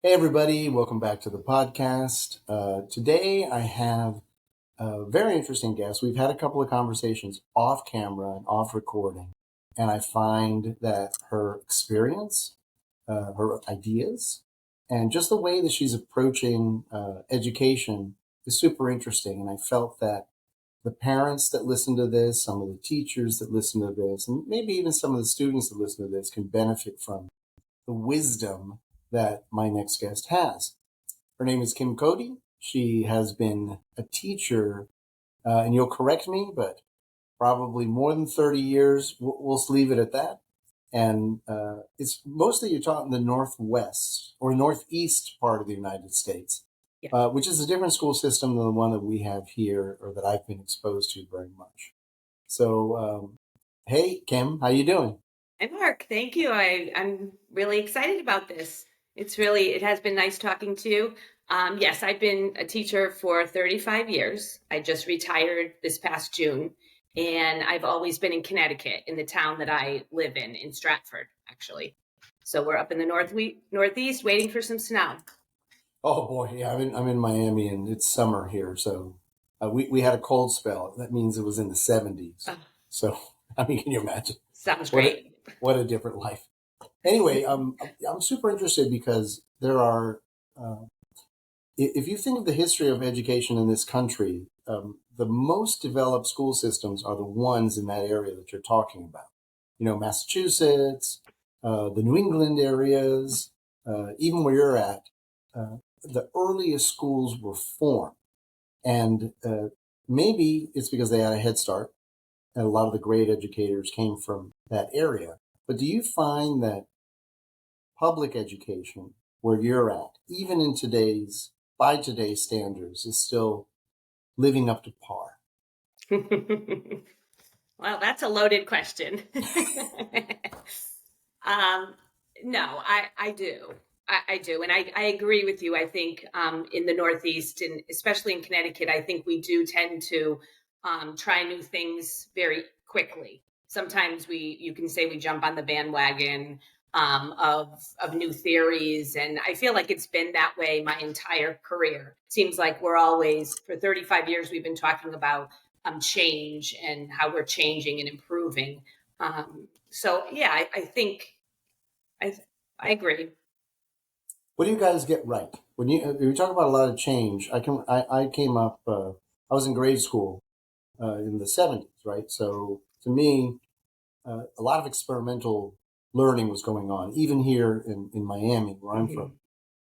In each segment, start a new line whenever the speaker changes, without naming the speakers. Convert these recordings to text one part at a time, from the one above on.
Hey, everybody, welcome back to the podcast. Today I have a very interesting guest. We've had a couple of conversations off camera and off recording, and I find that her experience, her ideas, and just the way that she's approaching education is super interesting. And I felt that the parents that listen to this, some of the teachers that listen to this, and maybe even some of the students that listen to this can benefit from the wisdom that my next guest has. Her name is Kim Cody. She has been a teacher, and you'll correct me, but probably more than 30 years. We'll just leave it at that. And it's mostly you're taught in the Northwest or Northeast part of the United States,
Yeah.
which is a different school system than the one that we have here or that I've been exposed to very much. So, hey, Kim, how you doing?
Hi, Mark. Thank you. I'm really excited about this. It has been nice talking to you. Yes, I've been a teacher for 35 years. I just retired this past June, and I've always been in Connecticut, in the town that I live in Stratford, actually. So we're up in the Northeast waiting for some snow.
Oh boy, yeah, I'm in Miami and it's summer here, so we had a cold spell. That means it was in the 70s.
Oh,
So I mean, can you imagine
sounds
what a
great.
what a different life? Anyway, I'm super interested because there are, if you think of the history of education in this country, the most developed school systems are the ones in that area that you're talking about. You know, Massachusetts, the New England areas, even where you're at. The earliest schools were formed. And maybe it's because they had a head start, and a lot of the great educators came from that area. But do you find that public education, where you're at, even in by today's standards, is still living up to par?
Well, that's a loaded question. Um, no, I do. I do. And I agree with you. I think in the Northeast, and especially in Connecticut, I think we do tend to try new things very quickly. Sometimes you can say we jump on the bandwagon of new theories. And I feel like it's been that way my entire career. Seems like we're always, for 35 years, we've been talking about change and how we're changing and improving. So yeah, I think I I agree.
What do you guys get right when you talk about a lot of change? I came up. I was in grade school in the 70s, right? So to me, a lot of experimental learning was going on, even here in Miami, where I'm from.
Mhm.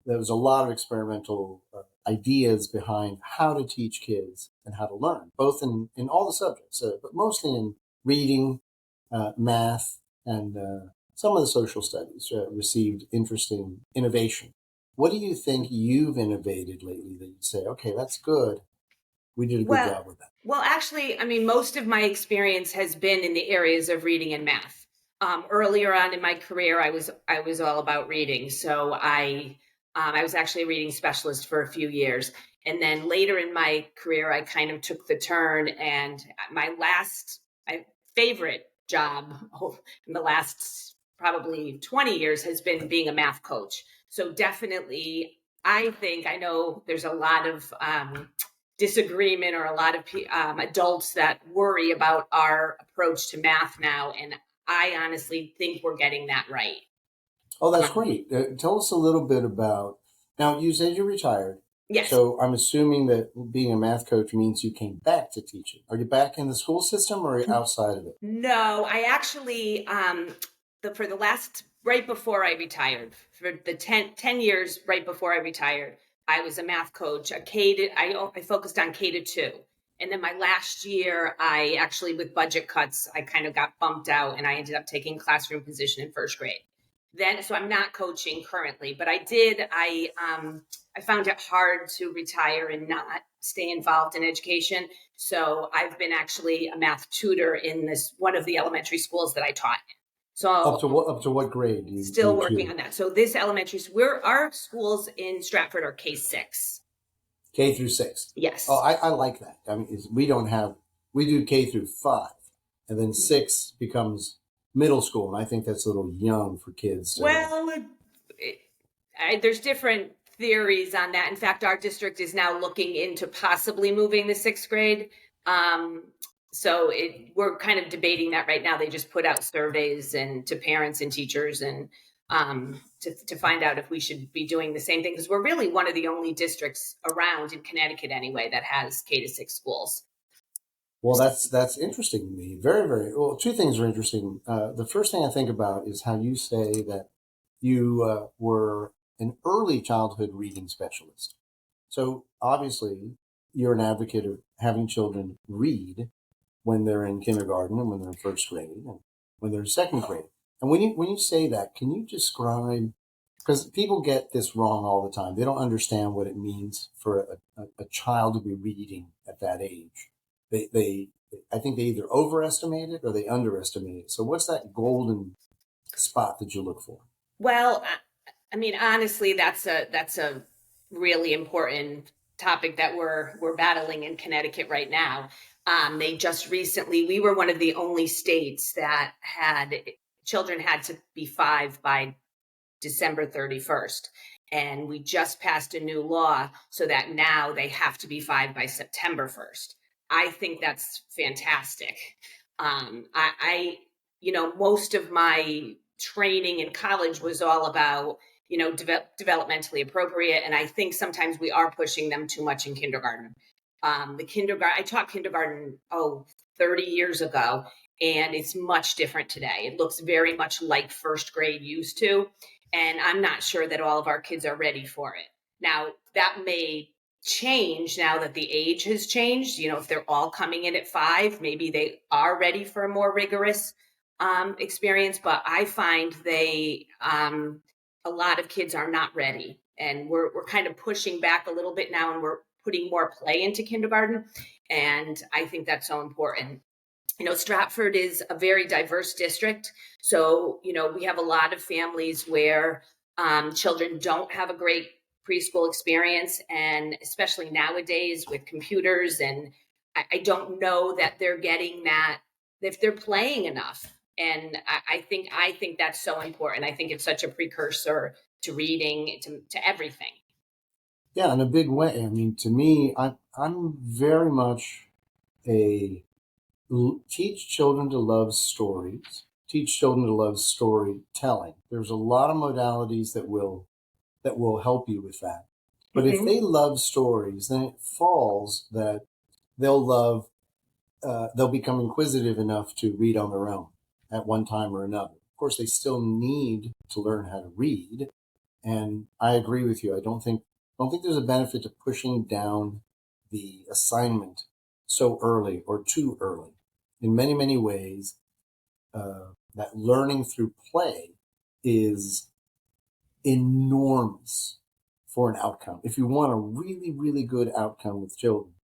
There was a lot of experimental ideas behind how to teach kids and how to learn, both in all the subjects, but mostly in reading, math, and some of the social studies received interesting innovation. What do you think you've innovated lately that you say, okay, that's good. We did a good
Well,
job with that.
well, actually, I mean, most of my experience has been in the areas of reading and math. Earlier on in my career, I was all about reading, so I was actually a reading specialist for a few years, and then later in my career, I kind of took the turn, and my favorite job in the last probably 20 years has been being a math coach. So definitely, I know there's a lot of disagreement or a lot of adults that worry about our approach to math now. And I honestly think we're getting that right.
Oh, that's
Um,
great. Tell us a little bit about. Now, you said you retired,
yes.
so I'm assuming that being a math coach means you came back to teaching. Are you back in the school system or are you outside of it?
No, I actually, for the last, right before I retired, for the 10 years right before I retired, I was a math coach, I focused on K to 2. And then my last year, I actually, with budget cuts, I kind of got bumped out and I ended up taking a classroom position in first grade. So I'm not coaching currently, but I found it hard to retire and not stay involved in education. So I've been actually a math tutor in this one of the elementary schools that I taught in. So
Up to what grade do
still
you
working
tutor?
on that. So this our schools in Stratford are K-6.
K through 6. Oh,
Yes.
I like that. I mean, we don't have we do K through 5, and then 6 becomes middle school, and I think that's a little young for kids to.
Well, there's different theories on that. In fact, our district is now looking into possibly moving the sixth grade. So we're kind of debating that right now. They just put out surveys and to parents and teachers and to find out if we should be doing the same thing, because we're really one of the only districts around in Connecticut anyway that has K-6 schools.
Well, that's interesting to me. Very, very well. Two things are interesting. The first thing I think about is how you say that you were an early childhood reading specialist. So obviously, you're an advocate of having children read when they're in kindergarten and when they're in first grade and when they're in second grade. And when you say that, can you describe? Because people get this wrong all the time. They don't understand what it means for a child to be reading at that age. I think they either overestimate it or they underestimate it. So what's that golden spot that you look for?
Well, I mean, honestly, that's a really important topic that we're battling in Connecticut right now. They just recently, we were one of the only states that children had to be 5 by December 31st. And we just passed a new law so that now they have to be 5 by September 1st. I think that's fantastic. Most of my training in college was all about, developmentally appropriate. And I think sometimes we are pushing them too much in kindergarten. I taught kindergarten, 30 years ago, and it's much different today. It looks very much like first grade used to. And I'm not sure that all of our kids are ready for it. Now, that may change now that the age has changed. If they're all coming in at 5, maybe they are ready for a more rigorous experience. But I find a lot of kids are not ready. And we're kind of pushing back a little bit now, and we're putting more play into kindergarten. And I think that's so important. Stratford is a very diverse district. So, we have a lot of families where children don't have a great preschool experience. And especially nowadays with computers, and I don't know that they're getting that, if they're playing enough. And I think that's so important. I think it's such a precursor to reading, to everything.
Yeah, in a big way. I mean, to me, I'm very much a teach children to love stories, teach children to love storytelling. There's a lot of modalities that will help you with that. But if they love stories, then it falls that they'll become inquisitive enough to read on their own at one time or another. Of course, they still need to learn how to read. And I agree with you. I don't think there's a benefit to pushing down the assignment so early or too early. In many, many ways, that learning through play is enormous for an outcome. If you want a really, really good outcome with children,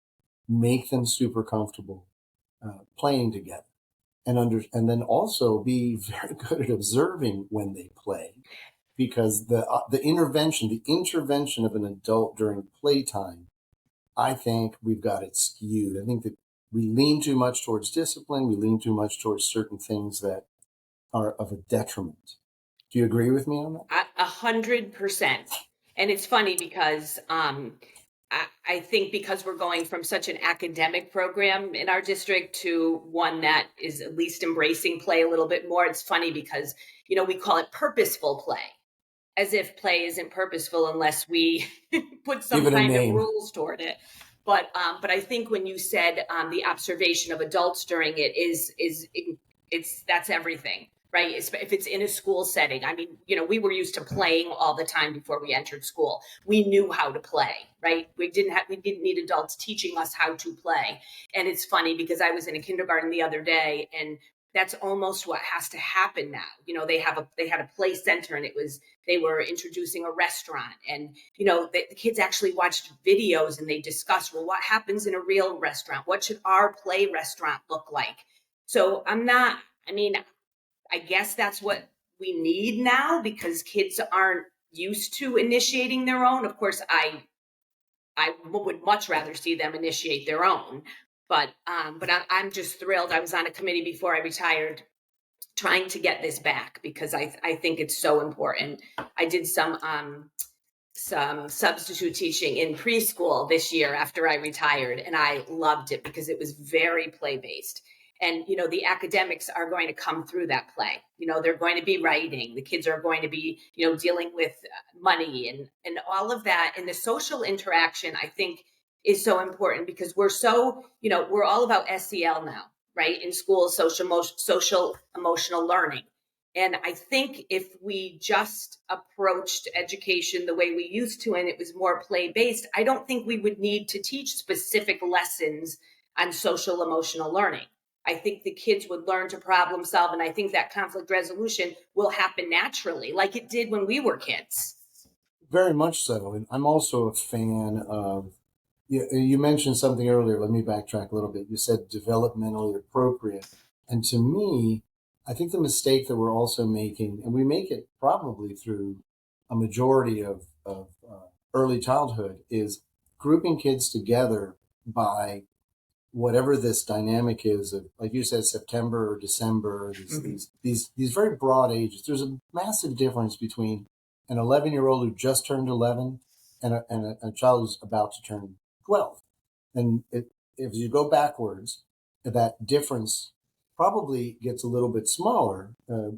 make them super comfortable playing together, and then also be very good at observing when they play, because the intervention of an adult during playtime, I think we've got it skewed. I think that we lean too much towards discipline. We lean too much towards certain things that are of a detriment. Do you agree with me on that?
100%. And it's funny because I think because we're going from such an academic program in our district to one that is at least embracing play a little bit more, it's funny because, we call it purposeful play, as if play isn't purposeful unless we put some kind of rules toward it. But I think when you said the observation of adults during it that's everything. Right. If it's in a school setting, I mean, we were used to playing all the time before we entered school. We knew how to play, right? We didn't need adults teaching us how to play. And it's funny because I was in a kindergarten the other day, and that's almost what has to happen now. They had a play center, and they were introducing a restaurant, and the kids actually watched videos and they discussed, well, what happens in a real restaurant? What should our play restaurant look like? So I guess that's what we need now, because kids aren't used to initiating their own. Of course, I would much rather see them initiate their own, but I'm just thrilled. I was on a committee before I retired trying to get this back because I think it's so important. I did some substitute teaching in preschool this year after I retired, and I loved it because it was very play based. And the academics are going to come through that play. They're going to be writing. The kids are going to be dealing with money and all of that. And the social interaction, I think, is so important because we're all about SEL now, right? In school, social emotional learning. And I think if we just approached education the way we used to, and it was more play based, I don't think we would need to teach specific lessons on social emotional learning. I think the kids would learn to problem solve. And I think that conflict resolution will happen naturally, like it did when we were kids.
Very much so. And I'm also a fan of, you mentioned something earlier. Let me backtrack a little bit. You said developmentally appropriate. And to me, I think the mistake that we're also making, and we make it probably through a majority of early childhood, is grouping kids together by whatever this dynamic is of, like you said, September or December, these very broad ages. There's a massive difference between an 11-year-old who just turned 11 and a child who's about to turn 12. And if you go backwards, that difference probably gets a little bit smaller,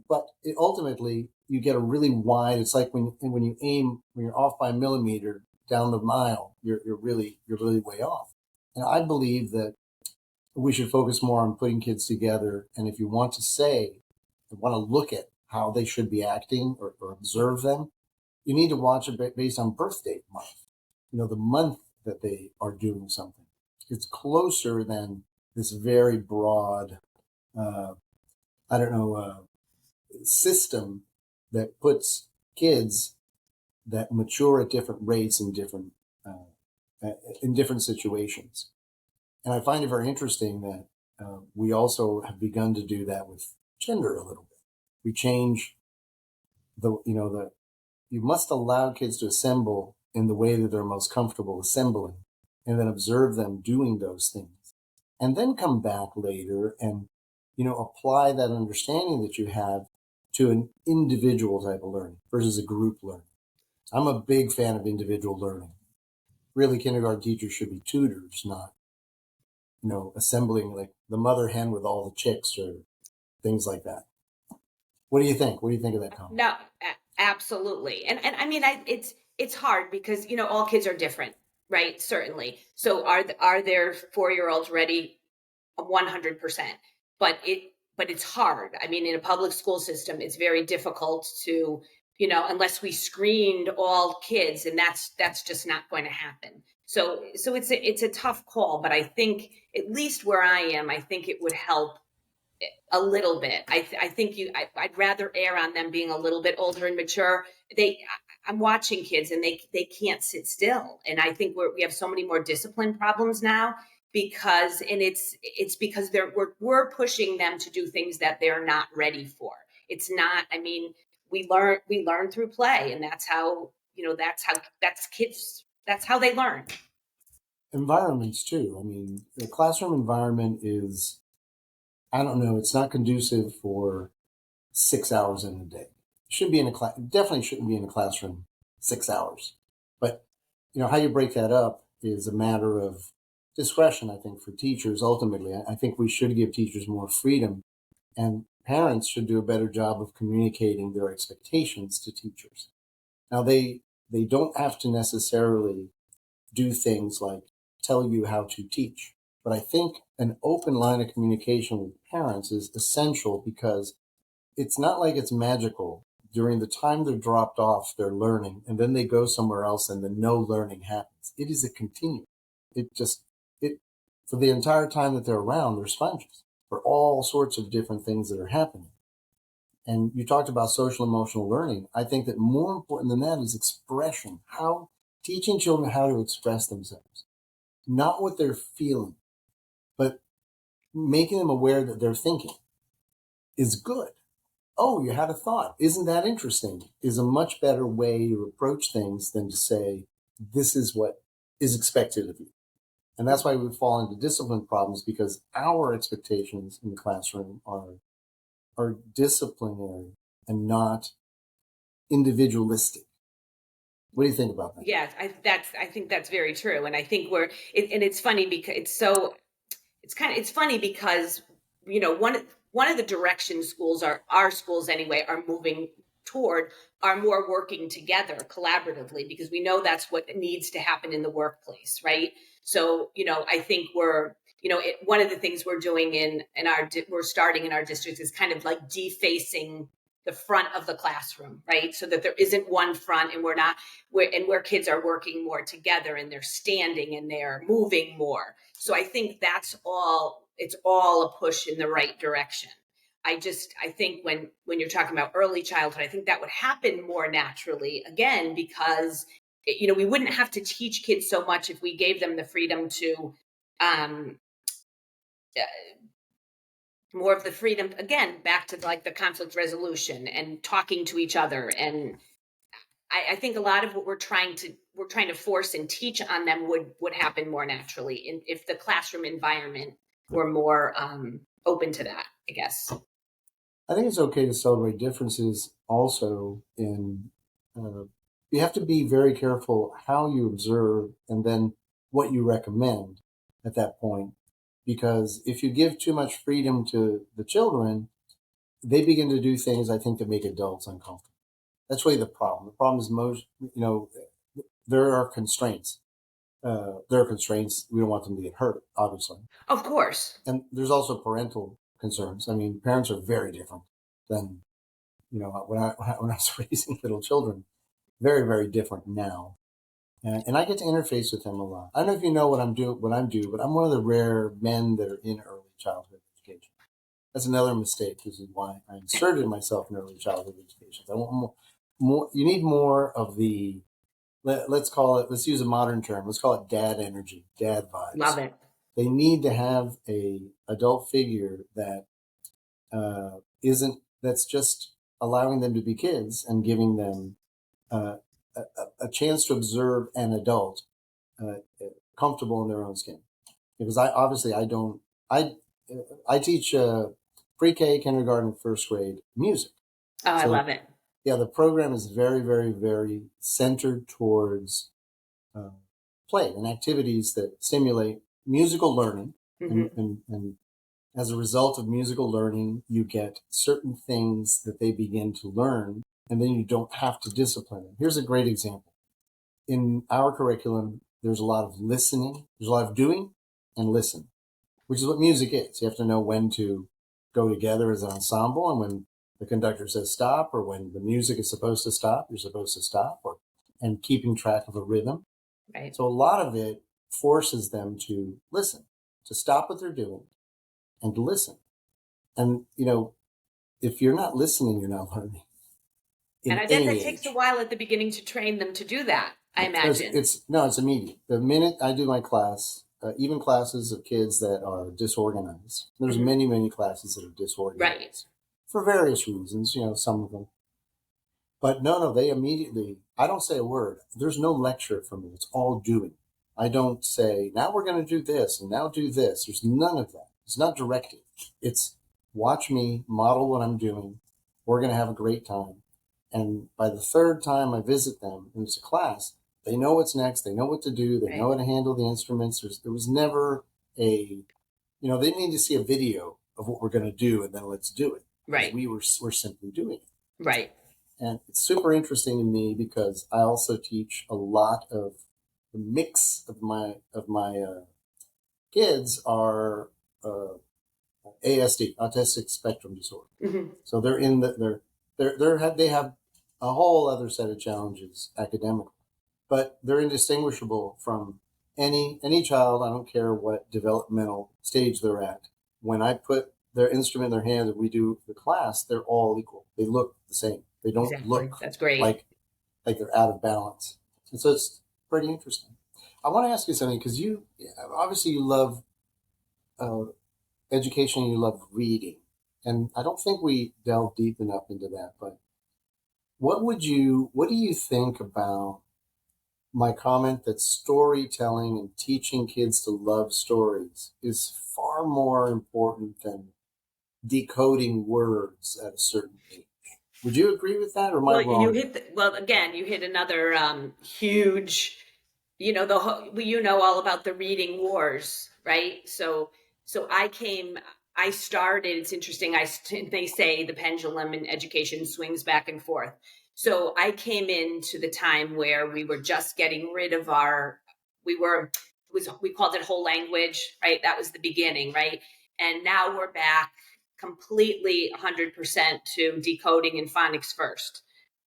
but ultimately you get a really wide. It's like when you aim, when you're off by a millimeter down the mile, you're really way off. And I believe that we should focus more on putting kids together. And if you want to look at how they should be acting or observe them, you need to watch it based on birth date month. The month that they are doing something. It's closer than this very broad, system that puts kids that mature at different rates in different situations. And I find it very interesting that we also have begun to do that with gender a little bit. We change you must allow kids to assemble in the way that they're most comfortable assembling, and then observe them doing those things, and then come back later and apply that understanding that you have to an individual type of learning versus a group learning. I'm a big fan of individual learning. Really, kindergarten teachers should be tutors, not assembling like the mother hen with all the chicks or things like that. What do you think? What do you think of that comment?
No, absolutely. And I mean, it's hard because all kids are different, right? Certainly. So are there 4-year-olds ready 100%? But it's hard. I mean, in a public school system, it's very difficult to unless we screened all kids, and that's just not going to happen. So it's a tough call, but I think at least where I am, I think it would help a little bit. I think I'd rather err on them being a little bit older and mature. I'm watching kids and they can't sit still. And I think we have so many more discipline problems now because because we're pushing them to do things that they're not ready for. It's not, I mean, we learn through play, and that's kids, that's how they learn.
Environments too. I mean, the classroom environment is, I don't know, it's not conducive for 6 hours in a day. Should be in a class, definitely shouldn't be in a classroom 6 hours. But how you break that up is a matter of discretion, I think, for teachers. Ultimately, I think we should give teachers more freedom, and parents should do a better job of communicating their expectations to teachers. Now, they don't have to necessarily do things like tell you how to teach. But I think an open line of communication with parents is essential, because it's not like it's magical. During the time they're dropped off, they're learning, and then they go somewhere else and then no learning happens. It is a continuum. For the entire time that they're around, they're sponges for all sorts of different things that are happening. And you talked about social emotional learning. I think that more important than that is expression. Teaching children how to express themselves, not what they're feeling, but making them aware that they're thinking is good. Oh, you had a thought. Isn't that interesting? Is a much better way to approach things than to say, this is what is expected of you. And that's why we fall into discipline problems, because our expectations in the classroom are are disciplinary and not individualistic. What do you think about that?
Yeah, I think that's very true, and I think and it's funny because it's funny because one of the directions schools are our schools anyway are moving toward are more working together collaboratively, because we know that's what needs to happen in the workplace, right? So I think one of the things we're doing we're starting in our district is kind of like defacing the front of the classroom, right? So that there isn't one front, and where kids are working more together, and they're standing and they're moving more. So I think it's all a push in the right direction. I think when you're talking about early childhood, I think that would happen more naturally, again, because we wouldn't have to teach kids so much if we gave them the freedom to um uh, more of the freedom, again, back to like the conflict resolution and talking to each other. And I think a lot of what we're trying to force and teach on them would happen more naturally if the classroom environment were more open to that, I guess.
I think it's okay to celebrate differences also you have to be very careful how you observe and then what you recommend at that point. Because if you give too much freedom to the children, they begin to do things, I think, that make adults uncomfortable. That's really the problem. The problem is there are constraints. There are constraints. We don't want them to get hurt, obviously.
Of course.
And there's also parental concerns. I mean, parents are very different than, when I was raising little children. Very, very different now. And I get to interface with them a lot. I don't know if you know what I'm doing, but I'm one of the rare men that are in early childhood education. That's another mistake. This is why I inserted myself in early childhood education. I want more. You need more of the. Let's call it. Let's use a modern term. Let's call it dad energy, dad vibes.
Love it.
They need to have a adult figure that isn't. That's just allowing them to be kids and giving them a chance to observe an adult comfortable in their own skin. Because I don't. I teach pre-K, kindergarten, first grade music.
Oh, I love it.
Yeah, the program is very, very, very centered towards play and activities that stimulate musical learning. And as a result of musical learning, you get certain things that they begin to learn, and then you don't have to discipline them. Here's a great example. In our curriculum, there's a lot of listening. There's a lot of doing and listen, which is what music is. You have to know when to go together as an ensemble, and when the conductor says stop, or when the music is supposed to stop, you're supposed to stop, and keeping track of a rhythm.
Right.
So a lot of it forces them to listen, to stop what they're doing and to listen. And, if you're not listening, you're not learning.
And I bet that takes a while at the beginning to train them to do that, I imagine.
It's immediate. The minute I do my class, even classes of kids that are disorganized, there's many, many classes that are disorganized.
Right.
For various reasons, some of them. But no, they immediately, I don't say a word. There's no lecture for me. It's all doing. I don't say, now we're going to do this and now do this. There's none of that. It's not directed. It's watch me model what I'm doing. We're going to have a great time. And by the third time I visit them, and it's a class, they know what's next. They know what to do. They know how to handle the instruments. There was never they need to see a video of what we're going to do, and then let's do it.
Right.
We're simply doing it.
Right.
And it's super interesting to me because I also teach a lot of the mix of my kids are ASD, autistic spectrum disorder. So they're in they have a whole other set of challenges academically, but they're indistinguishable from any child. I don't care what developmental stage they're at. When I put their instrument in their hands and we do the class, they're all equal. They look the same. They don't look
That's great.
like they're out of balance. And so it's pretty interesting. I want to ask you something, because you love education, you love reading. And I don't think we delve deep enough into that, but what do you think about my comment that storytelling and teaching kids to love stories is far more important than decoding words at a certain age. Would you agree with that, or am I
Well, you
wrong?
hit again, you hit another huge, you know all about the reading wars, right? So I started, it's interesting, they say the pendulum in education swings back and forth. So I came into the time where we were just getting rid of we called it whole language, right? That was the beginning, right? And now we're back completely 100% to decoding and phonics first.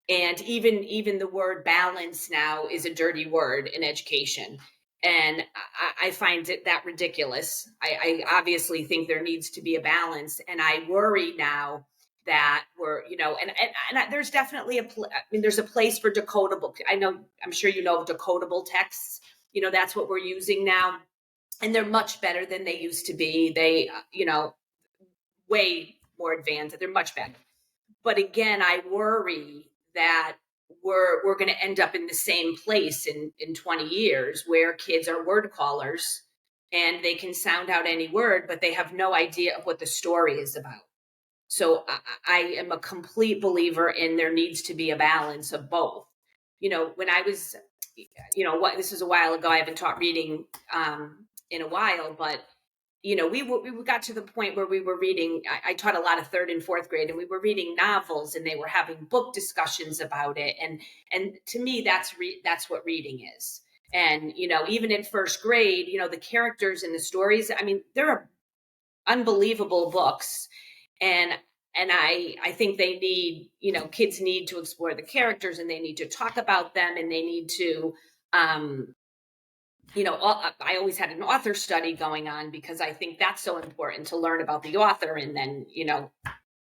And even the word balance now is a dirty word in education, and I find that ridiculous. I obviously think there needs to be a balance, and I worry now that we're, there's definitely there's a place for decodable. I'm sure you know of decodable texts. That's what we're using now, and they're much better than they used to be. They way more advanced. They're much better. But again, I worry that we're going to end up in the same place in 20 years where kids are word callers and they can sound out any word, but they have no idea of what the story is about. So I am a complete believer in there needs to be a balance of both. When I was, this is a while ago. I haven't taught reading in a while, but we got to the point where we were reading. I taught a lot of third and fourth grade, and we were reading novels, and they were having book discussions about it. And to me, that's what reading is. And even in first grade, the characters and the stories. I mean, there are unbelievable books, and I think they need, kids need to explore the characters, and they need to talk about them, and they need to um, I always had an author study going on because I think that's so important to learn about the author. And then,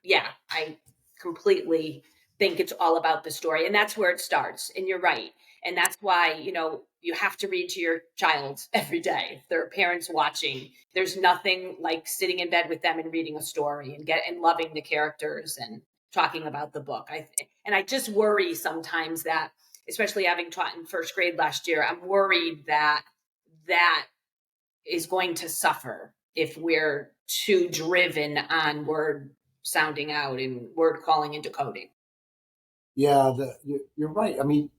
yeah, I completely think it's all about the story. And that's where it starts. And you're right. And that's why, you have to read to your child every day. If there are parents watching, there's nothing like sitting in bed with them and reading a story and loving the characters and talking about the book. And I just worry sometimes that, especially having taught in first grade last year, I'm worried that is going to suffer if we're too driven on word sounding out and word calling and decoding.
Yeah, you're right. I mean,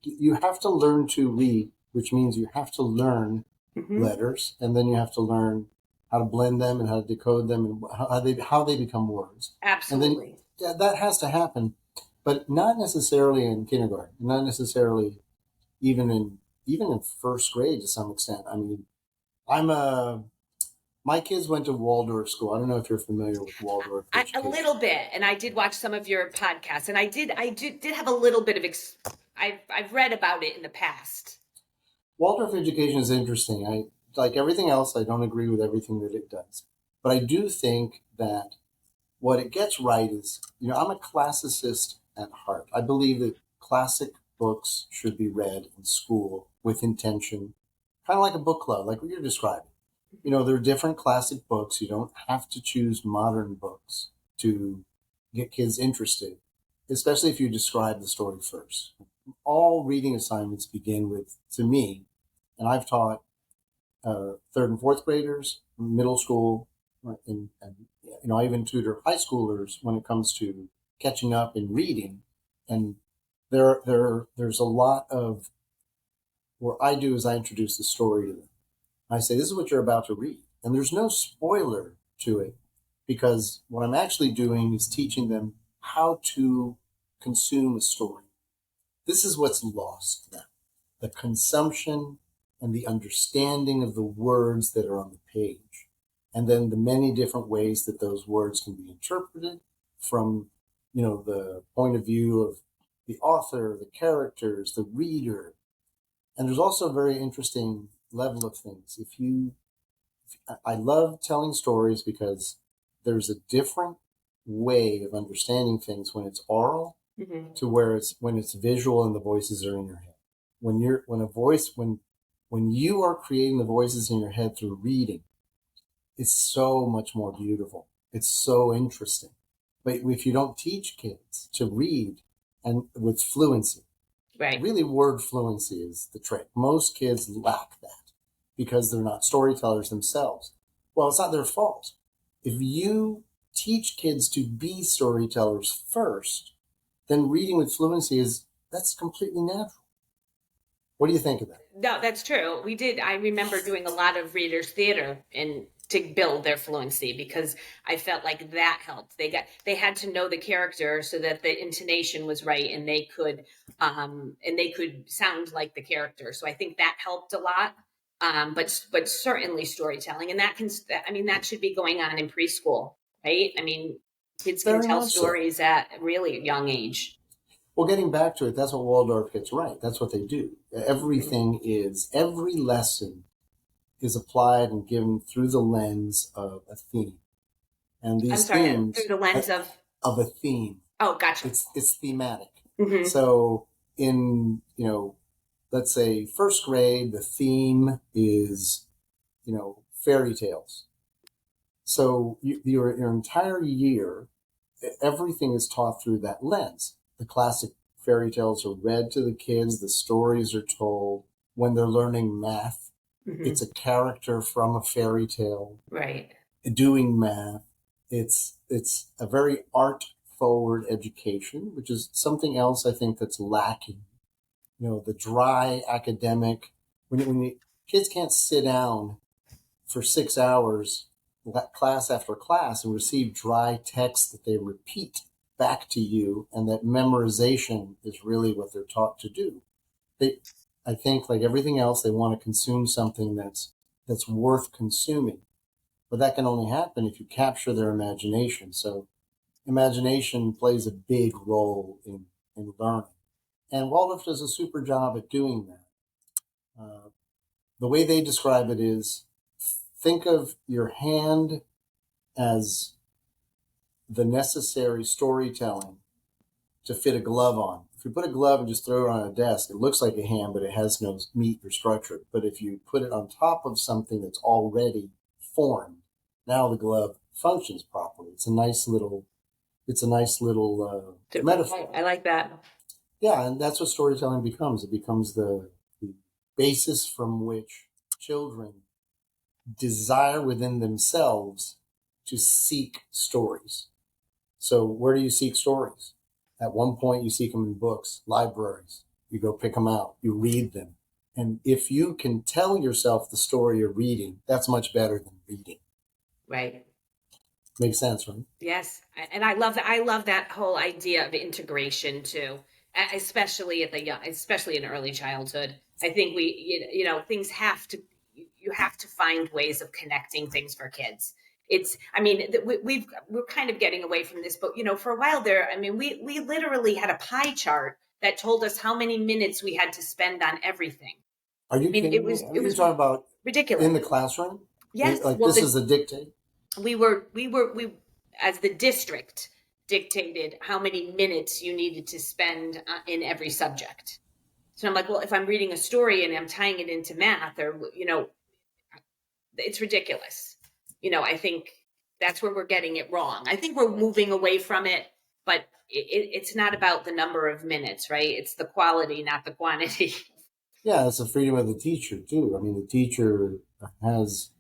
you have to learn to read, which means you have to learn
Mm-hmm.
letters, and then you have to learn how to blend them and how to decode them and how they become words. And then
Absolutely.
that has to happen, but not necessarily in kindergarten, not necessarily even in first grade to some extent. I mean, I'm a my kids went to Waldorf school. I don't know if you're familiar with Waldorf
A
education.
little bit, and I did watch some of your podcasts, and I did have a little bit of I've read about it in the past.
Waldorf education is interesting. I like everything else. I don't agree with everything that it does, but I do think that what it gets right is, I'm a classicist at heart. I believe that classic books should be read in school with intention, kind of like a book club, like what you're describing. There are different classic books. You don't have to choose modern books to get kids interested, especially if you describe the story first. All reading assignments begin with, to me, and I've taught third and fourth graders, middle school, and I even tutor high schoolers when it comes to catching up in reading. And there's a lot of what I do is I introduce the story to them. I say, this is what you're about to read. And there's no spoiler to it because what I'm actually doing is teaching them how to consume a story. This is what's lost now, the consumption and the understanding of the words that are on the page. And then the many different ways that those words can be interpreted from, the point of view of the author, the characters, the reader. And there's also a very interesting level of things. I love telling stories because there's a different way of understanding things when it's oral
Mm-hmm.
to where it's when it's visual and the voices are in your head. When you are creating the voices in your head through reading, it's so much more beautiful. It's so interesting. But if you don't teach kids to read and with fluency,
Right.
really word fluency is the trick. Most kids lack that because they're not storytellers themselves. Well, it's not their fault. If you teach kids to be storytellers first, then reading with fluency that's completely natural. What do you think of that?
No, that's true. We did. I remember doing a lot of readers theater and to build their fluency because I felt like that helped. They had to know the character so that the intonation was right and they could sound like the character. So I think that helped a lot. But certainly storytelling, and that should be going on in preschool, right? I mean, kids can
Very
tell
much so.
stories at a really young age.
Well, getting back to it, that's what Waldorf gets right. That's what they do. Every lesson is applied and given through the lens of a theme. And
I'm
these
sorry, through
themes
the lens of.
of a theme,
Oh, gotcha.
it's thematic.
Hmm.
So in, let's say first grade, the theme is, fairy tales. So your entire year, everything is taught through that lens. The classic fairy tales are read to the kids, the stories are told. When they're learning math, it's a character from a fairy tale
Right.
doing math. It's a very art forward education, which is something else I think that's lacking. The dry academic, when kids can't sit down for 6 hours, class after class, and receive dry text that they repeat back to you, and that memorization is really what they're taught to do. I think, like everything else, they want to consume something that's worth consuming, but that can only happen if you capture their imagination. So, imagination plays a big role in learning, and Waldorf does a super job at doing that. The way they describe it is, think of your hand as the necessary storytelling to fit a glove on. If you put a glove and just throw it on a desk, it looks like a hand, but it has no meat or structure. But if you put it on top of something that's already formed, now the glove functions properly. It's a nice little metaphor.
I like that.
Yeah, and that's what storytelling becomes. It becomes the basis from which children desire within themselves to seek stories. So where do you seek stories? At one point, you seek them in books, libraries. You go pick them out, you read them. And if you can tell yourself the story you're reading, that's much better than reading.
Right.
Makes sense, right?
Yes. And I love that. I love that whole idea of integration too, especially especially in early childhood. I think things you have to find ways of connecting things for kids. I mean, we're kind of getting away from this, but for a while there, I mean, we literally had a pie chart that told us how many minutes we had to spend on everything.
Are you
I mean, it
kidding me?
was
Are
it
you
was
talking about
ridiculous.
in the classroom?
Yes.
Like
Well,
this is a dictate?
we as the district dictated how many minutes you needed to spend in every subject. So I'm like, well, if I'm reading a story and I'm tying it into math, or it's ridiculous. I think that's where we're getting it wrong. I think we're moving away from it, but it's not about the number of minutes, right? It's the quality, not the quantity.
Yeah, it's the freedom of the teacher too. I mean, the teacher has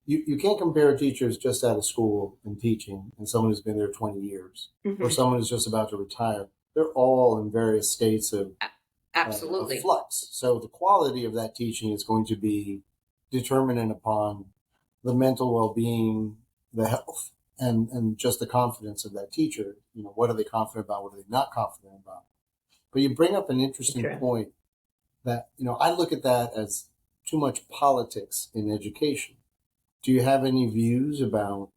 you can't compare teachers just out of school and teaching and someone who's been there 20 years or
Mm-hmm.
someone who's just about to retire. They're all in various states of
Absolutely.
flux. So the quality of that teaching is going to be determinant upon the mental well-being, the health, and just the confidence of that teacher. What are they confident about? What are they not confident about? But you bring up an interesting
True.
point that, I look at that as too much politics in education. Do you have any views about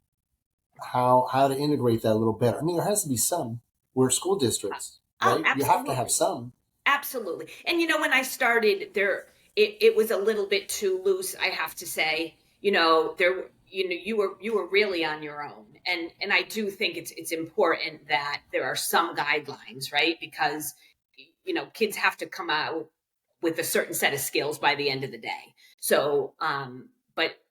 how to integrate that a little better? I mean, there has to be some. We're school districts,
Oh,
right? You have to have
absolutely.
some.
Absolutely. And when I started there, it was a little bit too loose, I have to say. You were really on your own. And I do think it's important that there are some guidelines, right? Because kids have to come out with a certain set of skills by the end of the day. So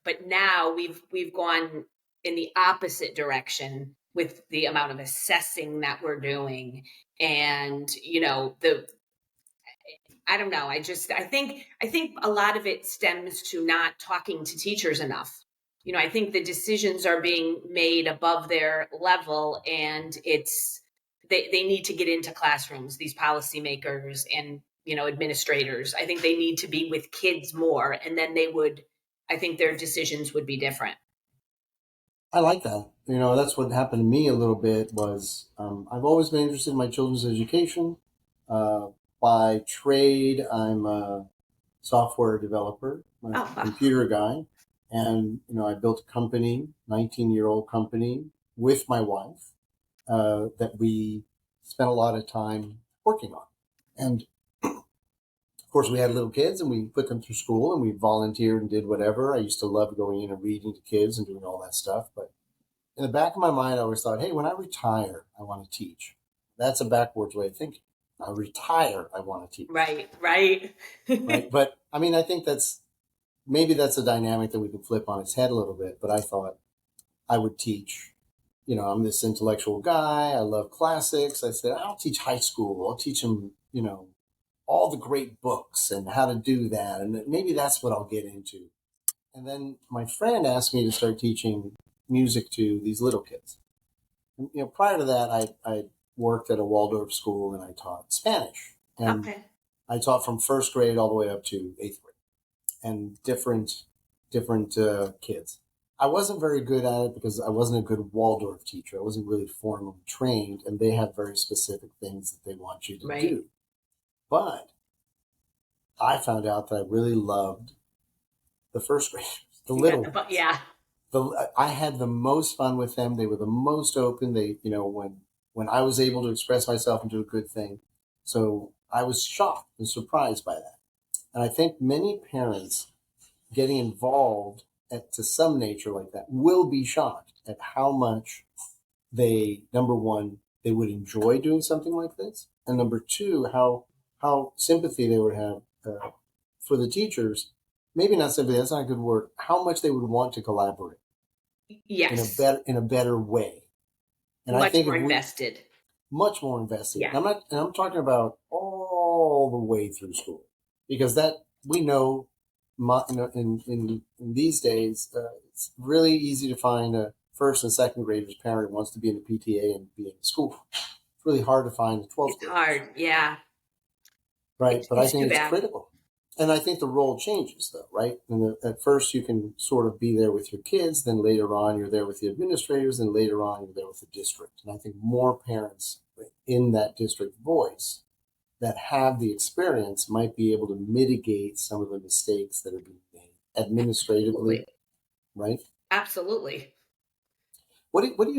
but now we've gone in the opposite direction with the amount of assessing that we're doing, and the I don't know. I think a lot of it stems to not talking to teachers enough. I think the decisions are being made above their level, and they need to get into classrooms, these policymakers and, administrators. I think they need to be with kids more, and then I think their decisions would be different.
I like that. That's what happened to me a little bit was I've always been interested in my children's education. Uh, by trade, I'm a software developer, I'm a
Oh, wow.
computer guy. And, I built a company, 19-year-old company with my wife that we spent a lot of time working on. And of course, we had little kids and we put them through school and we volunteered and did whatever. I used to love going in and reading to kids and doing all that stuff. But in the back of my mind, I always thought, hey, when I retire, I want to teach. That's a backwards way of thinking. I retire, I want to teach.
Right.
Right. But I mean, I think maybe that's a dynamic that we can flip on its head a little bit. But I thought I would teach. I'm this intellectual guy. I love classics. I said, I'll teach high school. I'll teach them, all the great books and how to do that. And maybe that's what I'll get into. And then my friend asked me to start teaching music to these little kids. And, prior to that, I worked at a Waldorf school and I taught Spanish. And
Okay.
I taught from first grade all the way up to eighth grade and different kids. I wasn't very good at it because I wasn't a good Waldorf teacher. I wasn't really formally trained, and they have very specific things that they want you to do. But I found out that I really loved the first graders, the little ones.
Yeah.
I had the most fun with them. They were the most open. They, when I was able to express myself and do a good thing. So I was shocked and surprised by that. And I think many parents getting involved to some nature like that will be shocked at how much number one, they would enjoy doing something like this. And number two, how sympathy they would have for the teachers. Maybe not sympathy, that's not a good word. How much they would want to collaborate.
Yes.
In a better way. And
much
I think
more invested.
Much more invested.
Yeah.
And I'm talking about all the way through school, because that we know in these days, it's really easy to find a first and second graders parent who wants to be in the PTA and be in the school. It's really hard to find a 12th
It's hard, yeah.
Right, but I think it's
bad.
critical. And I think the role changes, though, right? And at first, you can sort of be there with your kids. Then later on, you're there with the administrators. And later on, you're there with the district. And I think more parents in that district voice that have the experience might be able to mitigate some of the mistakes that are being made administratively,
Absolutely.
right?
Absolutely.
What do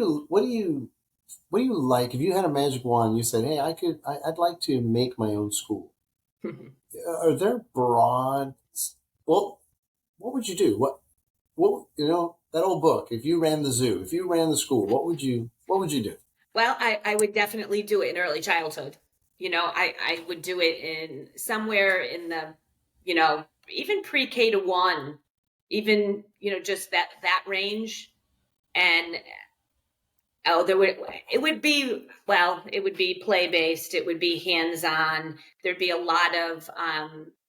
you like? If you had a magic wand, you said, "Hey, I'd like to make my own school." Are there broad? Well, what would you do? What that old book? If you ran the zoo, if you ran the school, what would you do?
Well, I would definitely do it in early childhood. I would do it in somewhere in the, even pre-K to 1, even, just that range. And it would be play based. It would be hands on. There'd be a lot of,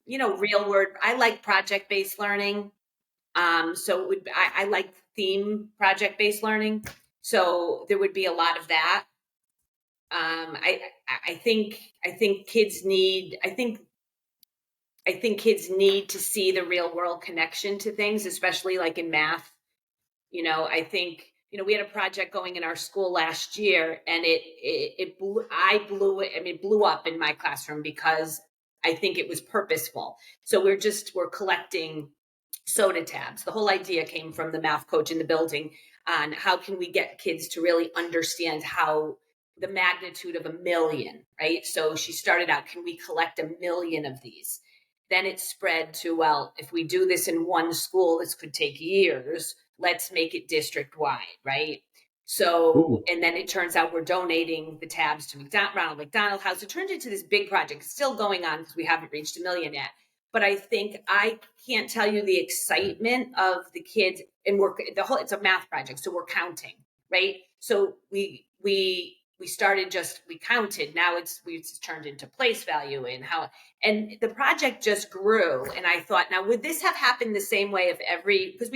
real world. I like project based learning. So I like theme project based learning. So there would be a lot of that. I think kids need. I think kids need to see the real world connection to things, especially like in math. I think, we had a project going in our school last year, and it blew up in my classroom because I think it was purposeful. So we're collecting soda tabs. The whole idea came from the math coach in the building on how can we get kids to really understand how the magnitude of 1,000,000, right? So she started out, can we collect 1,000,000 of these? Then it spread to, well, if we do this in one school, this could take years. Let's make it district wide, right? So, and then it turns out we're donating the tabs to Ronald McDonald House. It turned into this big project. It's still going on because we haven't reached 1,000,000 yet. But I think I can't tell you the excitement of the kids, and it's a math project, so we're counting, right? So we we started we counted. Now it's turned into place value and the project just grew. And I thought, now would this have happened the same way if because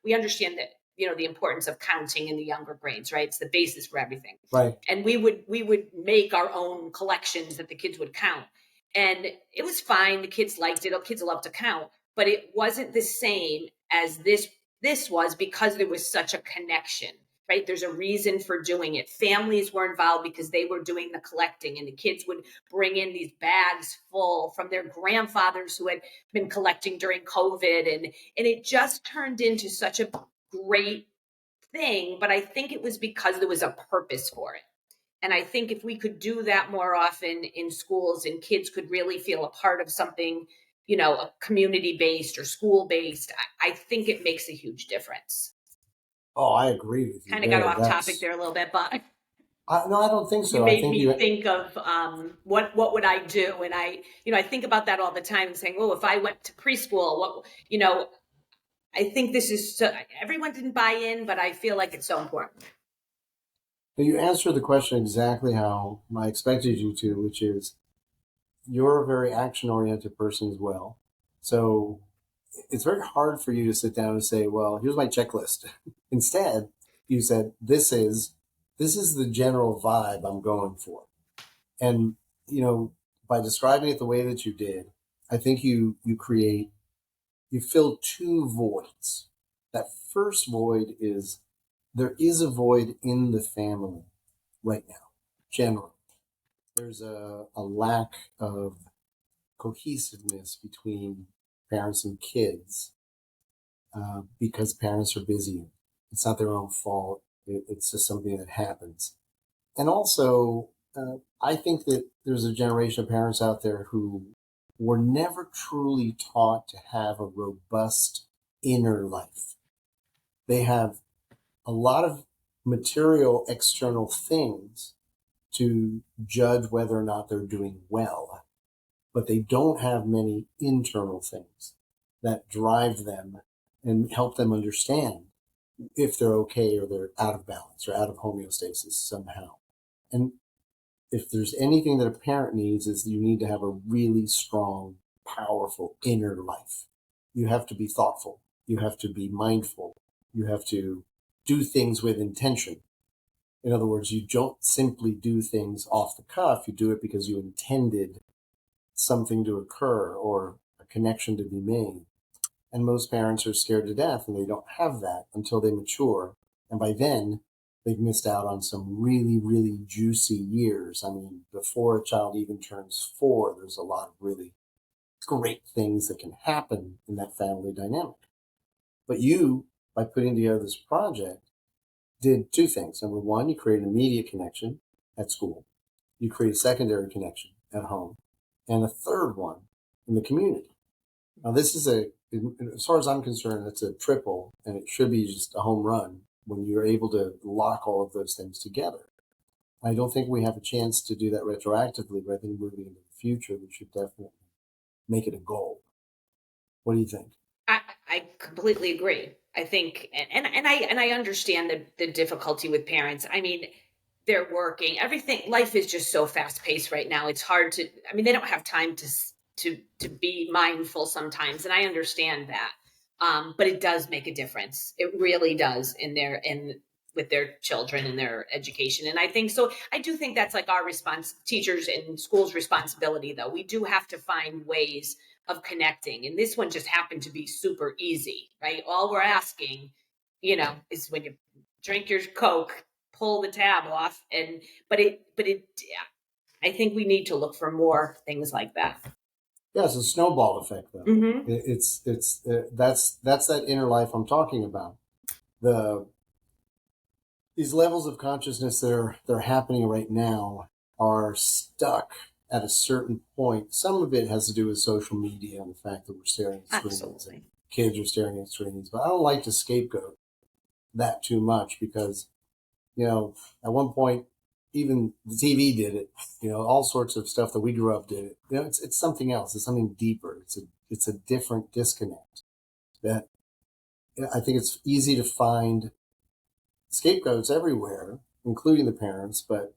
we understand that, the importance of counting in the younger grades, right? It's the basis for everything.
Right.
And we would make our own collections that the kids would count. And it was fine. The kids liked it. Kids love to count, but it wasn't the same as this was, because there was such a connection, right? There's a reason for doing it. Families were involved because they were doing the collecting, and the kids would bring in these bags full from their grandfathers who had been collecting during COVID. And it just turned into such a great thing. But I think it was because there was a purpose for it. And I think if we could do that more often in schools, and kids could really feel a part of something, a community-based or school-based, I think it makes a huge difference.
Oh, I agree with you.
Kind of got off topic there a little bit, but
no, I don't think so.
You made me think of what would I do, and I think about that all the time, and saying, oh, if I went to preschool, I think this is everyone didn't buy in, but I feel like it's so important.
You answered the question exactly how I expected you to, which is you're a very action-oriented person as well. So it's very hard for you to sit down and say, well, here's my checklist. Instead, you said, this is the general vibe I'm going for. And, by describing it the way that you did, I think you fill two voids. That first void is, there is a void in the family right now, generally. There's a lack of cohesiveness between parents and kids because parents are busy. It's not their own fault. It's just something that happens. And also, I think that there's a generation of parents out there who were never truly taught to have a robust inner life. They have a lot of material external things to judge whether or not they're doing well, but they don't have many internal things that drive them and help them understand if they're okay or they're out of balance or out of homeostasis somehow. And if there's anything that a parent needs, is you need to have a really strong, powerful inner life. You have to be thoughtful. You have to be mindful. You have to do things with intention. In other words, you don't simply do things off the cuff. You do it because you intended something to occur or a connection to be made. And most parents are scared to death, and they don't have that until they mature. And by then, they've missed out on some really, really juicy years. I mean, before a child even turns 4, there's a lot of really great things that can happen in that family dynamic. But you, by putting together this project, did two things. Number one, you created an immediate connection at school. You create a secondary connection at home. And a third one in the community. Now, this is as far as I'm concerned, it's a triple, and it should be just a home run when you're able to lock all of those things together. I don't think we have a chance to do that retroactively, but I think moving into the future, we should definitely make it a goal. What do you think?
I completely agree. I think, and I understand the difficulty with parents. I mean, they're working. Everything, life is just so fast paced right now. It's hard to. I mean, they don't have time to be mindful sometimes, and I understand that. But it does make a difference. It really does with their children and their education. And I think so. I do think that's like our teachers and schools' responsibility, though. We do have to find ways of connecting. And this one just happened to be super easy, right? All we're asking, is when you drink your Coke, pull the tab off. But I think we need to look for more things like that.
Yeah, it's a snowball effect, though.
Mm-hmm.
That's that inner life I'm talking about. These levels of consciousness that are happening right now are stuck at a certain point. Some of it has to do with social media and the fact that we're staring at screens.
Absolutely.
And kids are staring at screens. But I don't like to scapegoat that too much because, at one point, even the TV did it. All sorts of stuff that we grew up did it. It's something else. It's something deeper. It's a different disconnect that I think it's easy to find scapegoats everywhere, including the parents, but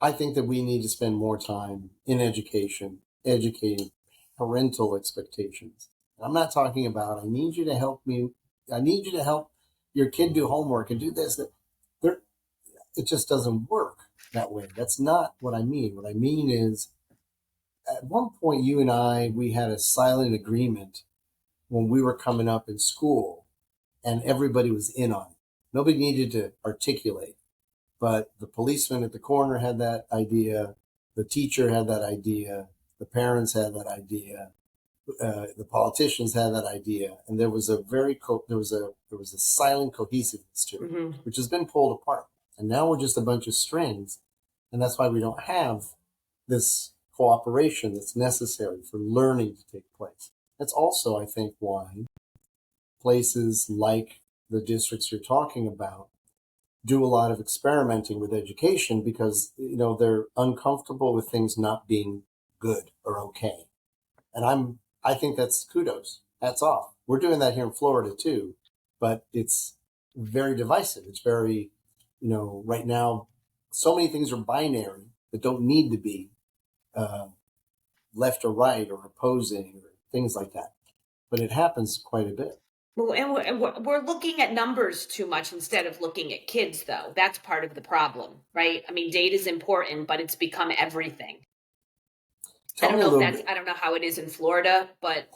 I think that we need to spend more time in education, educating parental expectations. I'm not talking about, I need you to help me, I need you to help your kid do homework and do this. There, it just doesn't work that way. That's not what I mean. What I mean is, at one point, you and I, we had a silent agreement when we were coming up in school, and everybody was in on it. Nobody needed to articulate, but the policeman at the corner had that idea, the teacher had that idea, the parents had that idea, the politicians had that idea, and there was a silent cohesiveness to it,
Mm-hmm.
which has been pulled apart, and now we're just a bunch of strings, and that's why we don't have this cooperation that's necessary for learning to take place. That's also, I think, why places like the districts you're talking about do a lot of experimenting with education because they're uncomfortable with things not being good or okay. And I think that's kudos. Hats off. We're doing that here in Florida too, but it's very divisive. It's very, right now, so many things are binary that don't need to be uh, left or right or opposing or things like that. But it happens quite a bit.
Well, and we're looking at numbers too much instead of looking at kids, though. That's part of the problem, right? I mean, data is important, but it's become everything.
Tell me a little bit.
I don't know how it is in Florida, but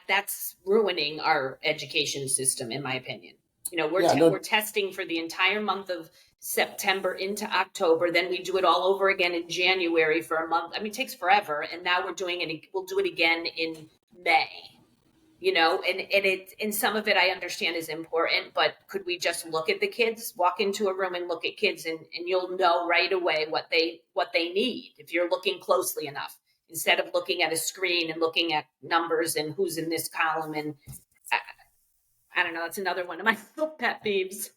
that's ruining our education system, in my opinion. We're testing for the entire month of September into October. Then we do it all over again in January for a month. I mean, it takes forever. And now we'll do it again in May. And some of it I understand is important, but could we just look at the kids, walk into a room and look at kids, and you'll know right away what they need if you're looking closely enough, instead of looking at a screen and looking at numbers and who's in this column. And I don't know, it's another one of my little pet peeves.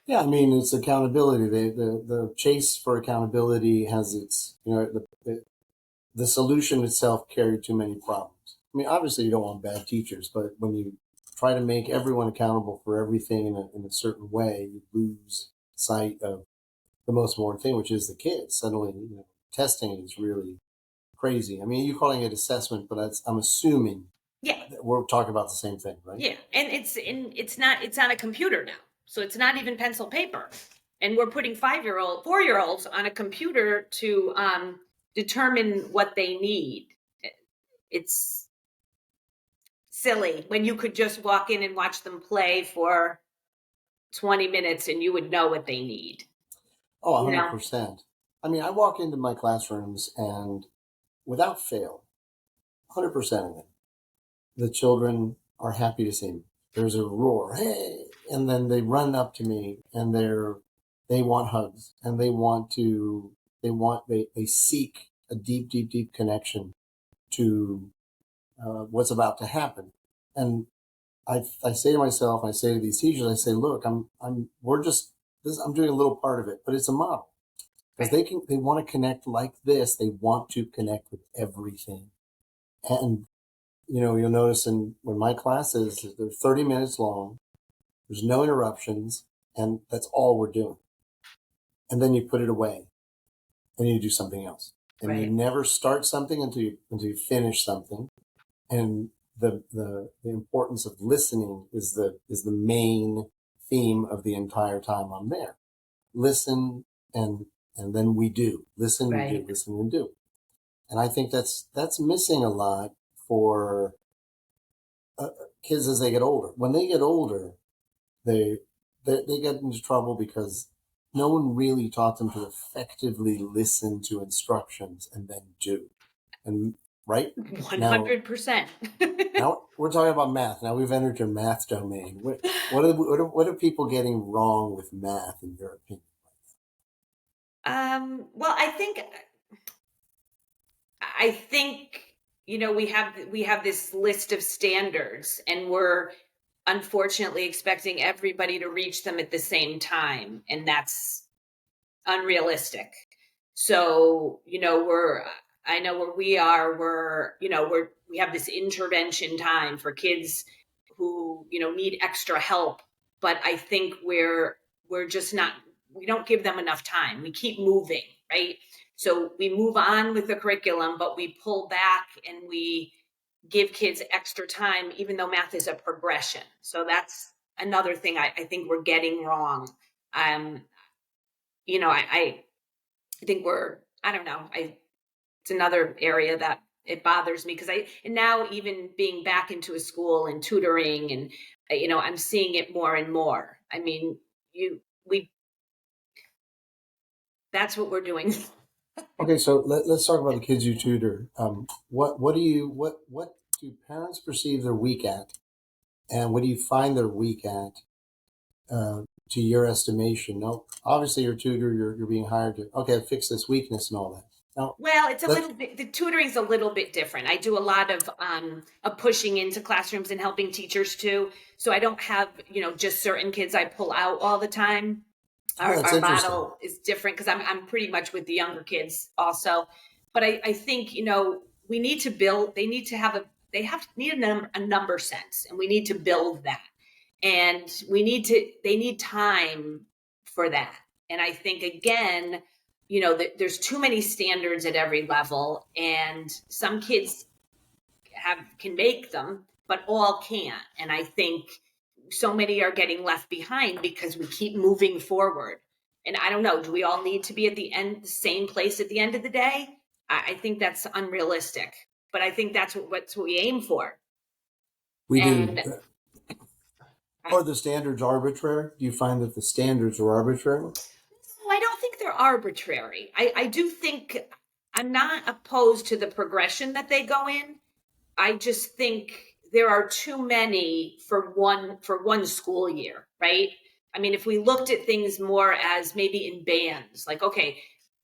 Yeah, I mean, it's accountability. The chase for accountability has its, the solution itself carried too many problems. I mean, obviously you don't want bad teachers, but when you try to make everyone accountable for everything in a certain way, you lose sight of the most important thing, which is the kids. Suddenly, testing is really crazy. I mean, you're calling it assessment, but I'm assuming
Yeah,
we're talking about the same thing, right?
yeah, and it's on a computer now, so it's not even pencil paper, and we're putting 4-year-olds on a computer to determine what they need. It's silly when you could just walk in and watch them play for 20 minutes and you would know what they need.
Oh, 100%. I mean, I walk into my classrooms and without fail, 100% of it, the children are happy to see me. There's a roar, hey, and then they run up to me and they want hugs and they seek a deep, deep, deep connection to what's about to happen. And I say to myself, I say to these teachers, I say, look, we're just this. I'm doing a little part of it, but it's a model because they want to connect like this. They want to connect with everything, and you'll notice when my classes, they're 30 minutes long. There's no interruptions, and that's all we're doing. And then you put it away, and you do something else, and you never start something until you finish something, and the importance of listening is the main theme of the entire time I'm there. Listen and then we do. Listen, we do, listen and do. And I think that's missing a lot for kids as they get older. When they get older, they get into trouble because no one really taught them to effectively listen to instructions and then do. And right?
100%.
Now we're talking about math. Now we've entered your math domain. What are people getting wrong with math, in your opinion?
Well, I think we have this list of standards, and we're unfortunately expecting everybody to reach them at the same time, and that's unrealistic. So I know where we are, we have this intervention time for kids who need extra help, but I think we're just not, we don't give them enough time. We keep moving, right? So we move on with the curriculum, but we pull back and we give kids extra time, even though math is a progression. So that's another thing I think we're getting wrong. Um, I think I don't know, it's another area that it bothers me because and now even being back into a school and tutoring and, I'm seeing it more and more. I mean, we, that's what we're doing.
Okay, so let's talk about the kids you tutor. What do parents perceive they're weak at, and what do you find they're weak at, to your estimation? No, obviously you're a tutor. You're being hired to fix this weakness and all that. Now,
Well, it's a little bit, the tutoring's a little bit different. I do a lot of pushing into classrooms and helping teachers too. So I don't have, just certain kids I pull out all the time.
that's
Our
interesting.
model is different because I'm pretty much with the younger kids also. But I think, we need to build, they need to have need a number sense, and we need to build that. And they need time for that. And I think, again, there's too many standards at every level, and some kids can make them, but all can't. And I think so many are getting left behind because we keep moving forward. And I don't know, do we all need to be at the same place at the end of the day? I think that's unrealistic, but I think that's what we aim for.
We
And
do. Are the standards arbitrary? Do you find that the standards are arbitrary?
I don't think they're arbitrary. I do think I'm not opposed to the progression that they go in. I just think there are too many for one school year, right? I mean, if we looked at things more as maybe in bands, like, okay,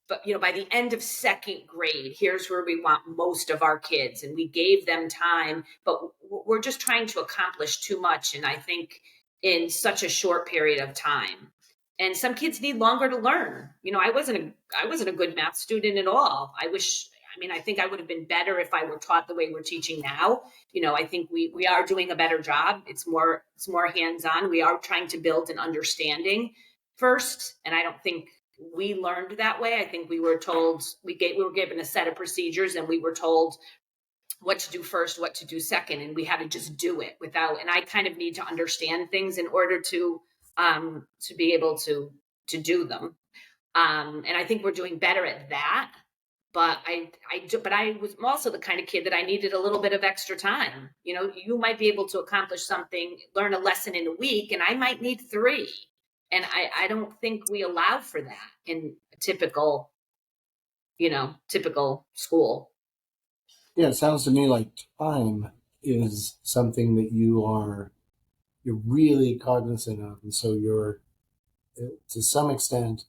but by the end of second grade, here's where we want most of our kids, and we gave them time, but we're just trying to accomplish too much, and I think in such a short period of time. And some kids need longer to learn. I wasn't a good math student at all. I think I would have been better if I were taught the way we're teaching now. I think we are doing a better job. It's more hands-on. We are trying to build an understanding first, and I don't think we learned that way. I think we were told we were given a set of procedures, and we were told what to do first, what to do second, and we had to just do it without. And I kind of need to understand things in order to be able to do them. And I think we're doing better at that. But I was also the kind of kid that I needed a little bit of extra time. You might be able to accomplish something, learn a lesson in a week, and I might need 3. And I don't think we allow for that in a typical school.
Yeah, it sounds to me like time is something that you're really cognizant of, and so you're, to some extent,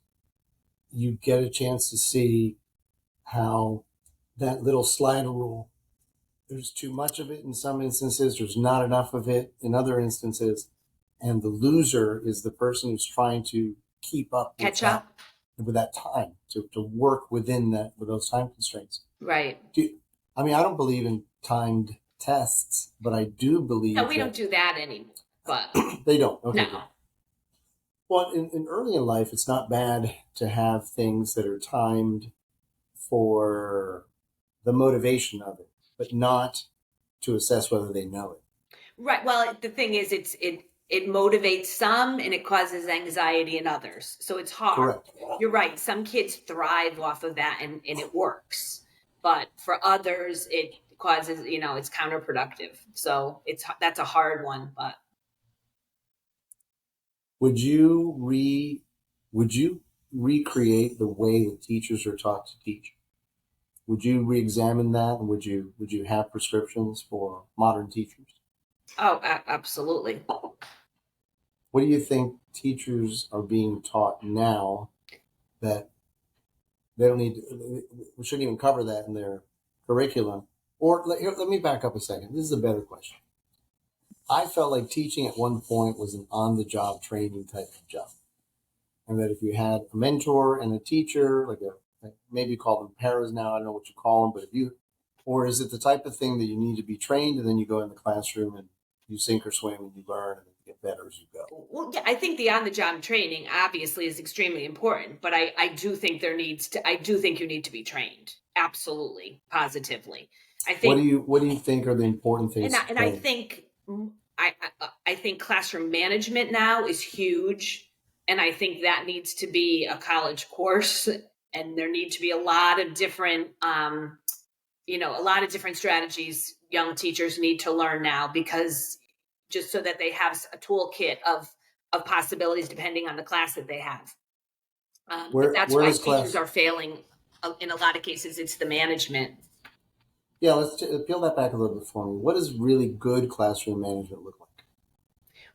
you get a chance to see how that little slider rule, there's too much of it in some instances, there's not enough of it in other instances, and the loser is the person who's trying to keep up
Catch up.
with that time, to work with those time constraints.
Right.
I don't believe in timed tests, but I do believe
No, we don't do that anymore. But
they don't. Okay.
No.
Good. Well, in early in life, it's not bad to have things that are timed for the motivation of it, but not to assess whether they know it.
Right. Well, the thing is, it motivates some and it causes anxiety in others. So it's hard.
Correct.
You're right. Some kids thrive off of that and it works. But for others, it causes, it's counterproductive. So that's a hard one. But
would you recreate the way that teachers are taught to teach? Would you re-examine that, and would you have prescriptions for modern teachers?
Oh, absolutely.
What do you think teachers are being taught now that they don't need we shouldn't even cover that in their curriculum? Or let me back up a second. This is a better question. I felt like teaching at one point was an on-the-job training type of job. And that if you had a mentor and a teacher, maybe call them paras now, I don't know what you call them, but or is it the type of thing that you need to be trained and then you go in the classroom and you sink or swim and you learn and you get better as you go.
Well, yeah, I think the on-the-job training obviously is extremely important, but I do think I do think you need to be trained. Absolutely, positively. I think,
What do you think are the important things to
I
train?
think, I think classroom management now is huge, and I think that needs to be a college course, and there need to be a lot of different, a lot of different strategies young teachers need to learn now, because just so that they have a toolkit of possibilities depending on the class that they have. But that's
Where
why
does
teachers
class?
are failing. In a lot of cases, it's the management.
Yeah, let's peel that back a little bit for me. What does really good classroom management look like?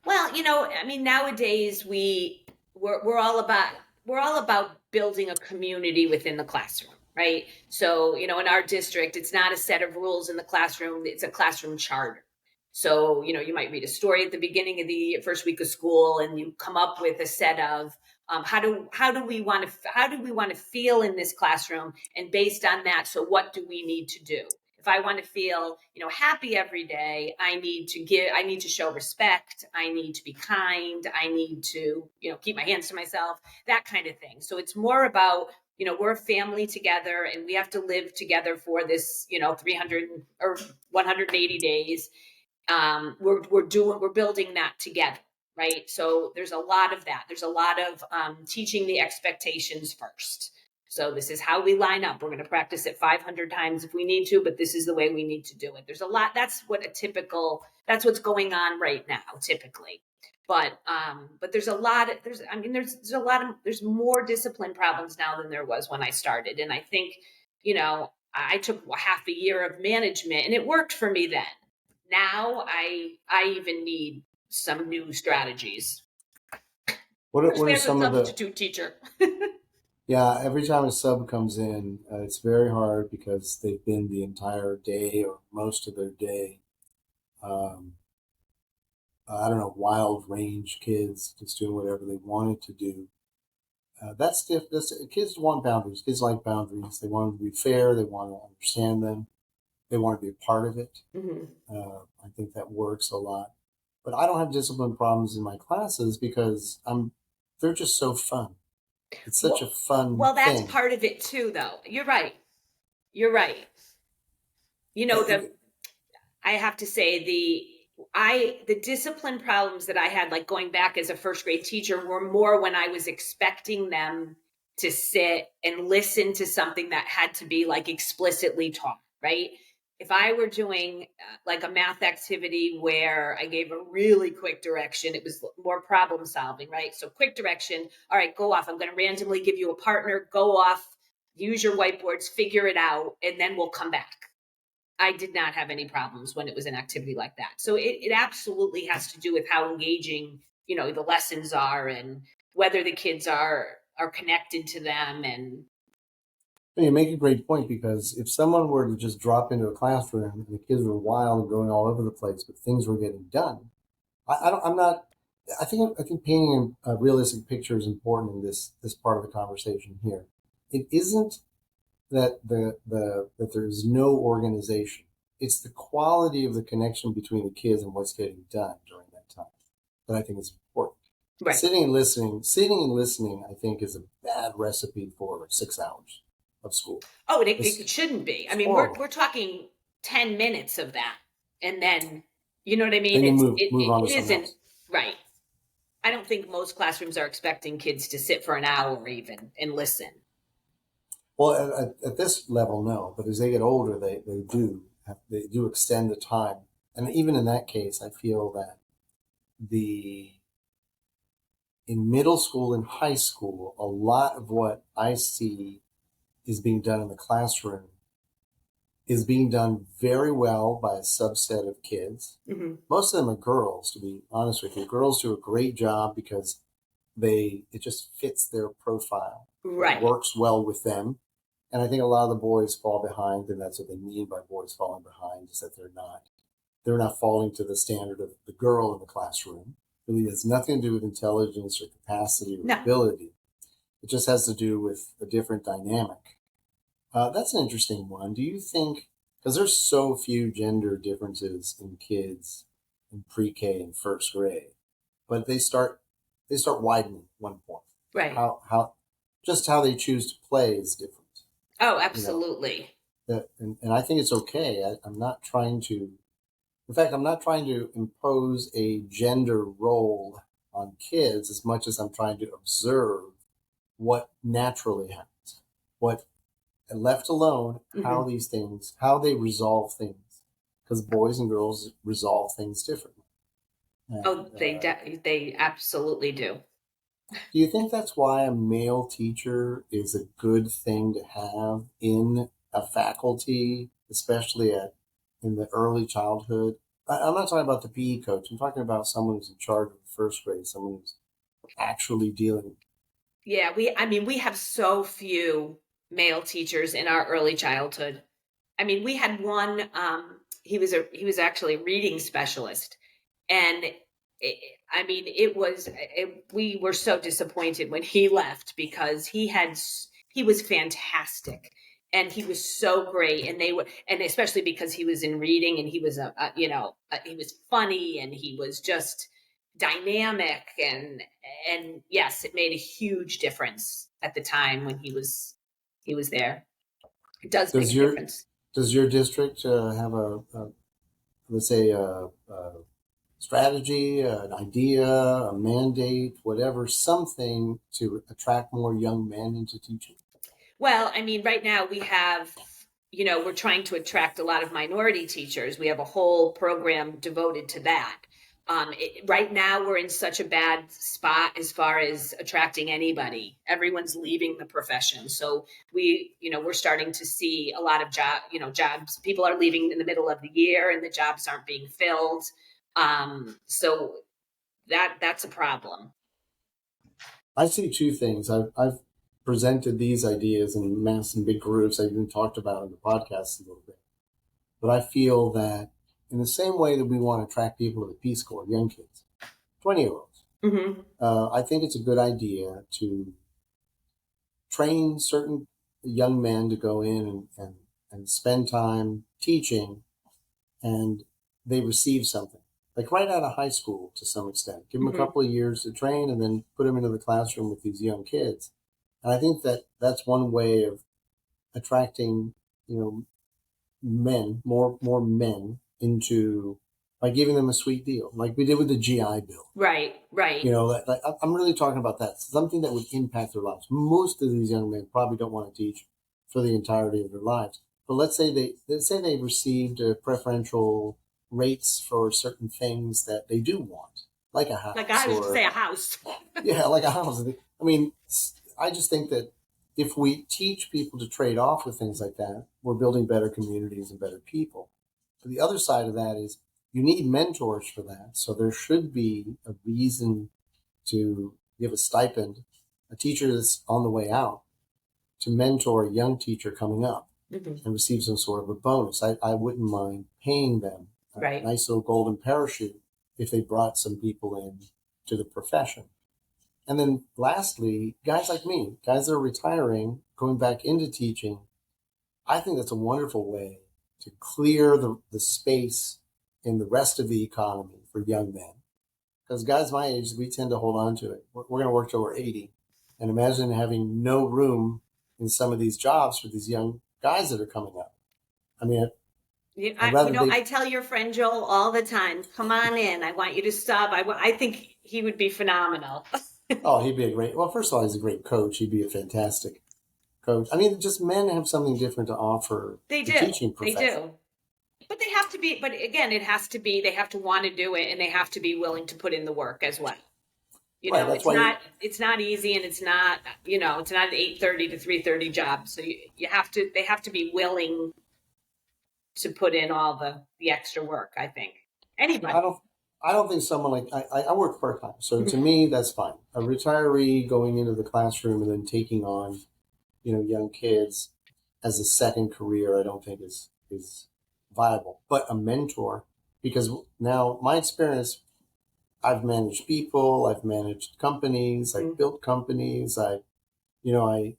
Well, I mean, nowadays we're all about building a community within the classroom, right? So, in our district, it's not a set of rules in the classroom; it's a classroom charter. So, you might read a story at the beginning of the first week of school, and you come up with a set of how do we want to feel in this classroom, and based on that, so what do we need to do? If I want to feel, happy every day, I need to show respect. I need to be kind. I need to, keep my hands to myself, that kind of thing. So it's more about, we're a family together and we have to live together for this, 300 or 180 days. We're building that together. Right. So there's a lot of that. There's a lot of teaching the expectations first. So this is how we line up. We're going to practice it 500 times if we need to, but this is the way we need to do it. There's a lot. That's what's going on right now, typically. But there's a lot. There's more discipline problems now than there was when I started. And I think, I took half a year of management and it worked for me then. Now I even need some new strategies,
What
especially
are
as a
some of the?
substitute teacher.
Yeah, every time a sub comes in, it's very hard because they've been the entire day or most of their day. Um, I don't know, wild range kids just doing whatever they wanted to do. That's kids want boundaries. Kids like boundaries. They want them to be fair. They want to understand them. They want to be a part of it.
Mm-hmm.
I think that works a lot. But I don't have discipline problems in my classes because they're just so fun. It's such a
Well,
fun
well, that's
thing.
part of it too, though. You're right. You're right. You know, the I have to say the discipline problems that I had, like going back as a first grade teacher, were more when I was expecting them to sit and listen to something that had to be like explicitly taught, right? If I were doing like a math activity where I gave a really quick direction, it was more problem solving, right? So quick direction, all right, go off. I'm going to randomly give you a partner, go off, use your whiteboards, figure it out, and then we'll come back. I did not have any problems when it was an activity like that. So it absolutely has to do with how engaging, the lessons are, and whether the kids are connected to them. And
You make a great point because if someone were to just drop into a classroom and the kids were wild and going all over the place, but things were getting done, I don't. I'm not. I think painting a realistic picture is important in this part of the conversation here. It isn't that that there is no organization. It's the quality of the connection between the kids and what's getting done during that time that I think is important.
right.
Sitting and listening, I think, is a bad recipe for 6 hours of school.
Oh, and
It's,
it shouldn't be. I
it's
mean, we're
horrible.
talking 10 minutes of that, and then you know what I mean.
Then you
It's
move on to
it
something
isn't
else.
right. I don't think most classrooms are expecting kids to sit for an hour even and listen.
Well, at this level, no, but as they get older, they do extend the time, and even in that case, I feel that the in middle school and high school, a lot of what I see is being done in the classroom is being done very well by a subset of kids.
Mm-hmm.
Most of them are girls, to be honest with you. Girls do a great job because it just fits their profile. It
Right.
works well with them. And I think a lot of the boys fall behind, and that's what they mean by boys falling behind, is that they're not falling to the standard of the girl in the classroom. It really has nothing to do with intelligence or capacity or
No.
ability. It just has to do with a different dynamic. That's an interesting one. Do you think, because there's so few gender differences in kids in pre-K and first grade, but they start widening at one point.
Right.
How they choose to play is different.
Oh, absolutely.
And I think it's okay. I'm not trying to. In fact, I'm not trying to impose a gender role on kids as much as I'm trying to observe what naturally happens, what left alone, how these things, how they resolve things, because boys and girls resolve things differently. And,
They absolutely do.
do you think that's why a male teacher is a good thing to have in a faculty, especially in the early childhood? I'm not talking about the PE coach. I'm talking about someone who's in charge of the first grade, someone who's actually dealing.
Yeah, we have so few male teachers in our early childhood. I mean, we had one. He was actually a reading specialist, and we were so disappointed when he left because he was fantastic and he was so great, and especially because he was in reading and he was he was funny and he was just dynamic, and yes, it made a huge difference at the time when he was there. It does make a difference.
Does your district have let's say a strategy, an idea, a mandate, whatever, something to attract more young men into teaching?
Well, I mean, right now we have, we're trying to attract a lot of minority teachers. We have a whole program devoted to that. Right now, we're in such a bad spot as far as attracting anybody. Everyone's leaving the profession, so we're starting to see a lot of jobs. People are leaving in the middle of the year, and the jobs aren't being filled. So that's a problem.
I see two things. I've presented these ideas in mass and big groups. I've even talked about in the podcast a little bit. But I feel that in the same way that we want to attract people to the Peace Corps, young kids, 20-year-olds, I think it's a good idea to train certain young men to go in and spend time teaching, and they receive something. Like right out of high school to some extent. Give them a couple of years to train and then put them into the classroom with these young kids. And I think that that's one way of attracting, men, more men into, by giving them a sweet deal, like we did with the GI Bill.
Right.
I'm really talking about that, something that would impact their lives. Most of these young men probably don't want to teach for the entirety of their lives, but let's say they received preferential rates for certain things that they do want, like a house.
Like I was to say a house.
Yeah, like a house. I mean, I just think that if we teach people to trade off with things like that, we're building better communities and better people. But the other side of that is you need mentors for that. So there should be a reason to give a stipend, a teacher that's on the way out, to mentor a young teacher coming up and receive some sort of a bonus. I wouldn't mind paying them a nice little golden parachute if they brought some people in to the profession. And then lastly, guys like me, guys that are retiring, going back into teaching, I think that's a wonderful way to clear the space in the rest of the economy for young men. Because guys my age, we tend to hold on to it. We're going to work till we're 80. And imagine having no room in some of these jobs for these young guys that are coming up. I mean,
I tell your friend Joel all the time, come on in. I want you to sub. I think he would be phenomenal.
Oh, he'd be first of all, he's a great coach. He'd be a fantastic coach. I mean, just men have something different to offer.
They do.
Teaching profession.
They do. But they have to be, but again, they have to want to do it, and they have to be willing to put in the work as well. It's not easy, and it's not an 8:30 to 3:30 job. So they have to be willing to put in all the extra work, I think. Anybody.
I don't think someone like I work part-time. So to me, that's fine. A retiree going into the classroom and then taking on, young kids as a second career, I don't think is viable. But a mentor, because now my experience, I've managed people, I've managed companies, I've built companies, I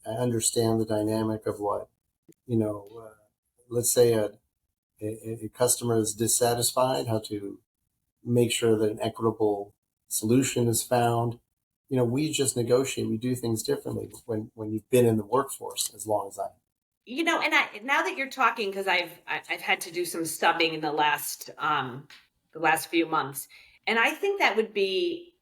understand the dynamic of what, let's say a customer is dissatisfied, how to make sure that an equitable solution is found. We just negotiate. We do things differently when you've been in the workforce as long as I.
And now that you're talking, because I've had to do some stubbing in the last few months, and I think that would be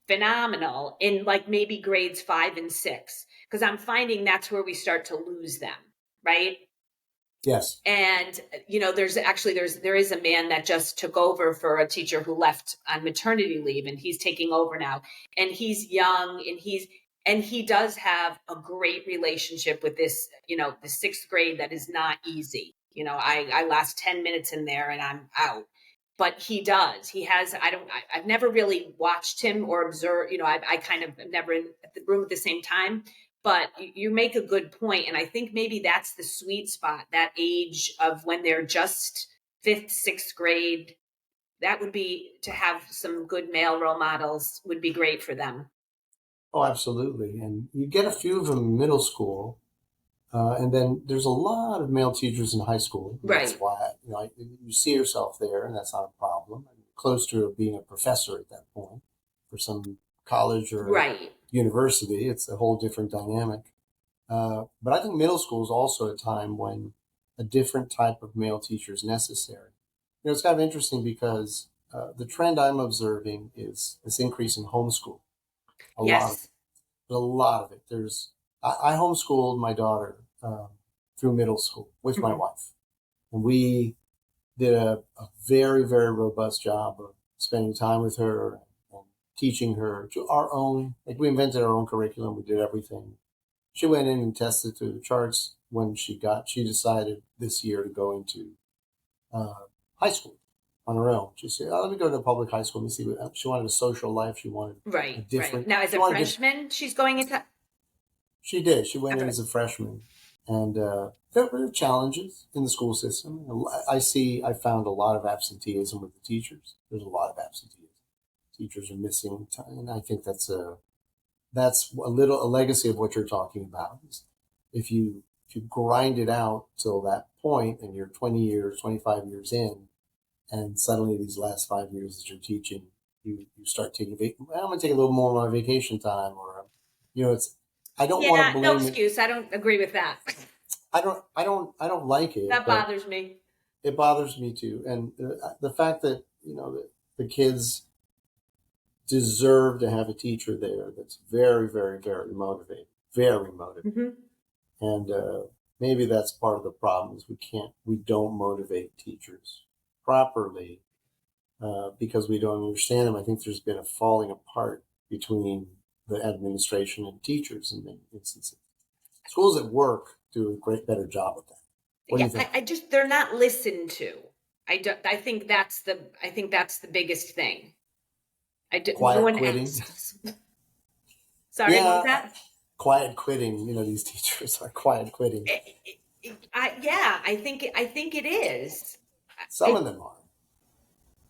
phenomenal in like maybe grades 5 and 6, because I'm finding that's where we start to lose them, right?
Yes.
And there is a man that just took over for a teacher who left on maternity leave, and he's taking over now, and he's young, and he does have a great relationship with this, the 6th grade. That is not easy. I last 10 minutes in there and I'm out. But he has, I've never really watched him or observed, I kind of am never in the room at the same time. But you make a good point, and I think maybe that's the sweet spot, that age of when they're just 5th, 6th grade. That would be, to have some good male role models would be great for them.
Oh, absolutely. And you get a few of them in middle school, and then there's a lot of male teachers in high school.
Right.
That's why you see yourself there, and that's not a problem. You're close to being a professor at that point for some college or
right.
university. It's a whole different dynamic. But I think middle school is also a time when a different type of male teacher is necessary. It's kind of interesting because the trend I'm observing is this increase in homeschool. A lot of it. I homeschooled my daughter through middle school with my wife, and we did a very, very robust job of spending time with her and teaching her to our own. Like, we invented our own curriculum. We did everything. She went in and tested through the charts. When she decided this year to go into high school on her own. She said, "Oh, let me go to a public high school." Let me see. She wanted a social life. She wanted a different.
Right. Now, as a freshman, she's going into.
She did. She went in as a freshman, and there were challenges in the school system. I found a lot of absenteeism with the teachers. There's a lot of absenteeism. Teachers are missing time, and I think that's a legacy of what you're talking about. If you grind it out till that point, and you're 20 years, 25 years in, and suddenly these last 5 years that you're teaching, you start taking. I'm going to take a little more of my vacation time, or it's. I don't want to blame.
No excuse. I don't agree with that.
I don't like it.
That bothers me.
It bothers me too, and the fact that the kids deserve to have a teacher there that's very, very, very motivated, and maybe that's part of the problem is we don't motivate teachers properly because we don't understand them. I think there's been a falling apart between the administration and teachers in many instances. Schools at work do a better job of that. What do you think?
They're not listened to. I think that's the biggest thing.
Quiet quitting.
Sorry, what was that?
Quiet quitting. These teachers are quiet quitting.
I think it is.
Some of them are.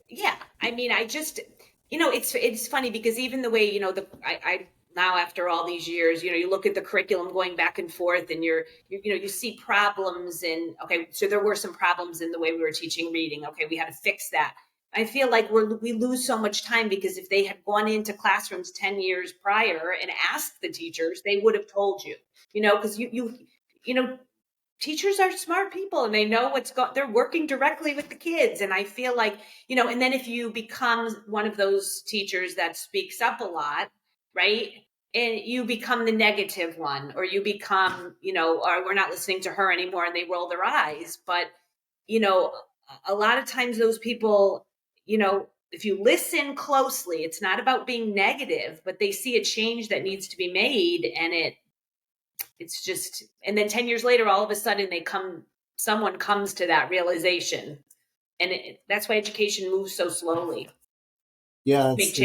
Yeah, I mean, it's funny because even the way I now, after all these years, you look at the curriculum going back and forth, and you see problems in. Okay, so there were some problems in the way we were teaching reading. Okay, we had to fix that. I feel like we lose so much time because if they had gone into classrooms 10 years prior and asked the teachers, they would have told you, because teachers are smart people and they know they're working directly with the kids. And I feel like, and then if you become one of those teachers that speaks up a lot, right? And you become the negative one, or you become, or we're not listening to her anymore, and they roll their eyes. But, a lot of times those people, if you listen closely, it's not about being negative, but they see a change that needs to be made. And it's just, and then 10 years later, all of a sudden someone comes to that realization. And that's why education moves so slowly.
Yeah, it's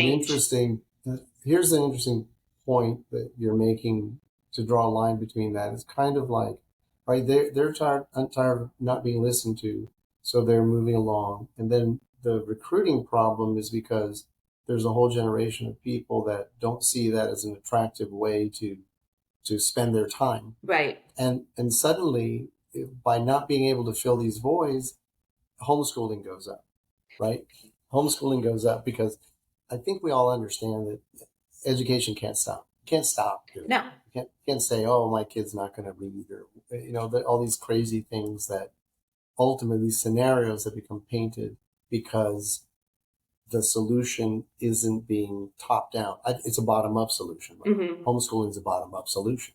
here's an interesting point that you're making to draw a line between that. It's kind of like, right, they're tired of not being listened to, so they're moving along. And then the recruiting problem is because there's a whole generation of people that don't see that as an attractive way to spend their time.
Right.
And suddenly, by not being able to fill these voids, homeschooling goes up, right? Homeschooling goes up because I think we all understand that education can't stop. You can't stop doing
No.
it. You can't say, oh, my kid's not going to read, or, all these crazy things that ultimately these scenarios that become painted because the solution isn't being top down. It's a bottom up solution. Right?
Mm-hmm.
Homeschooling is a bottom up solution.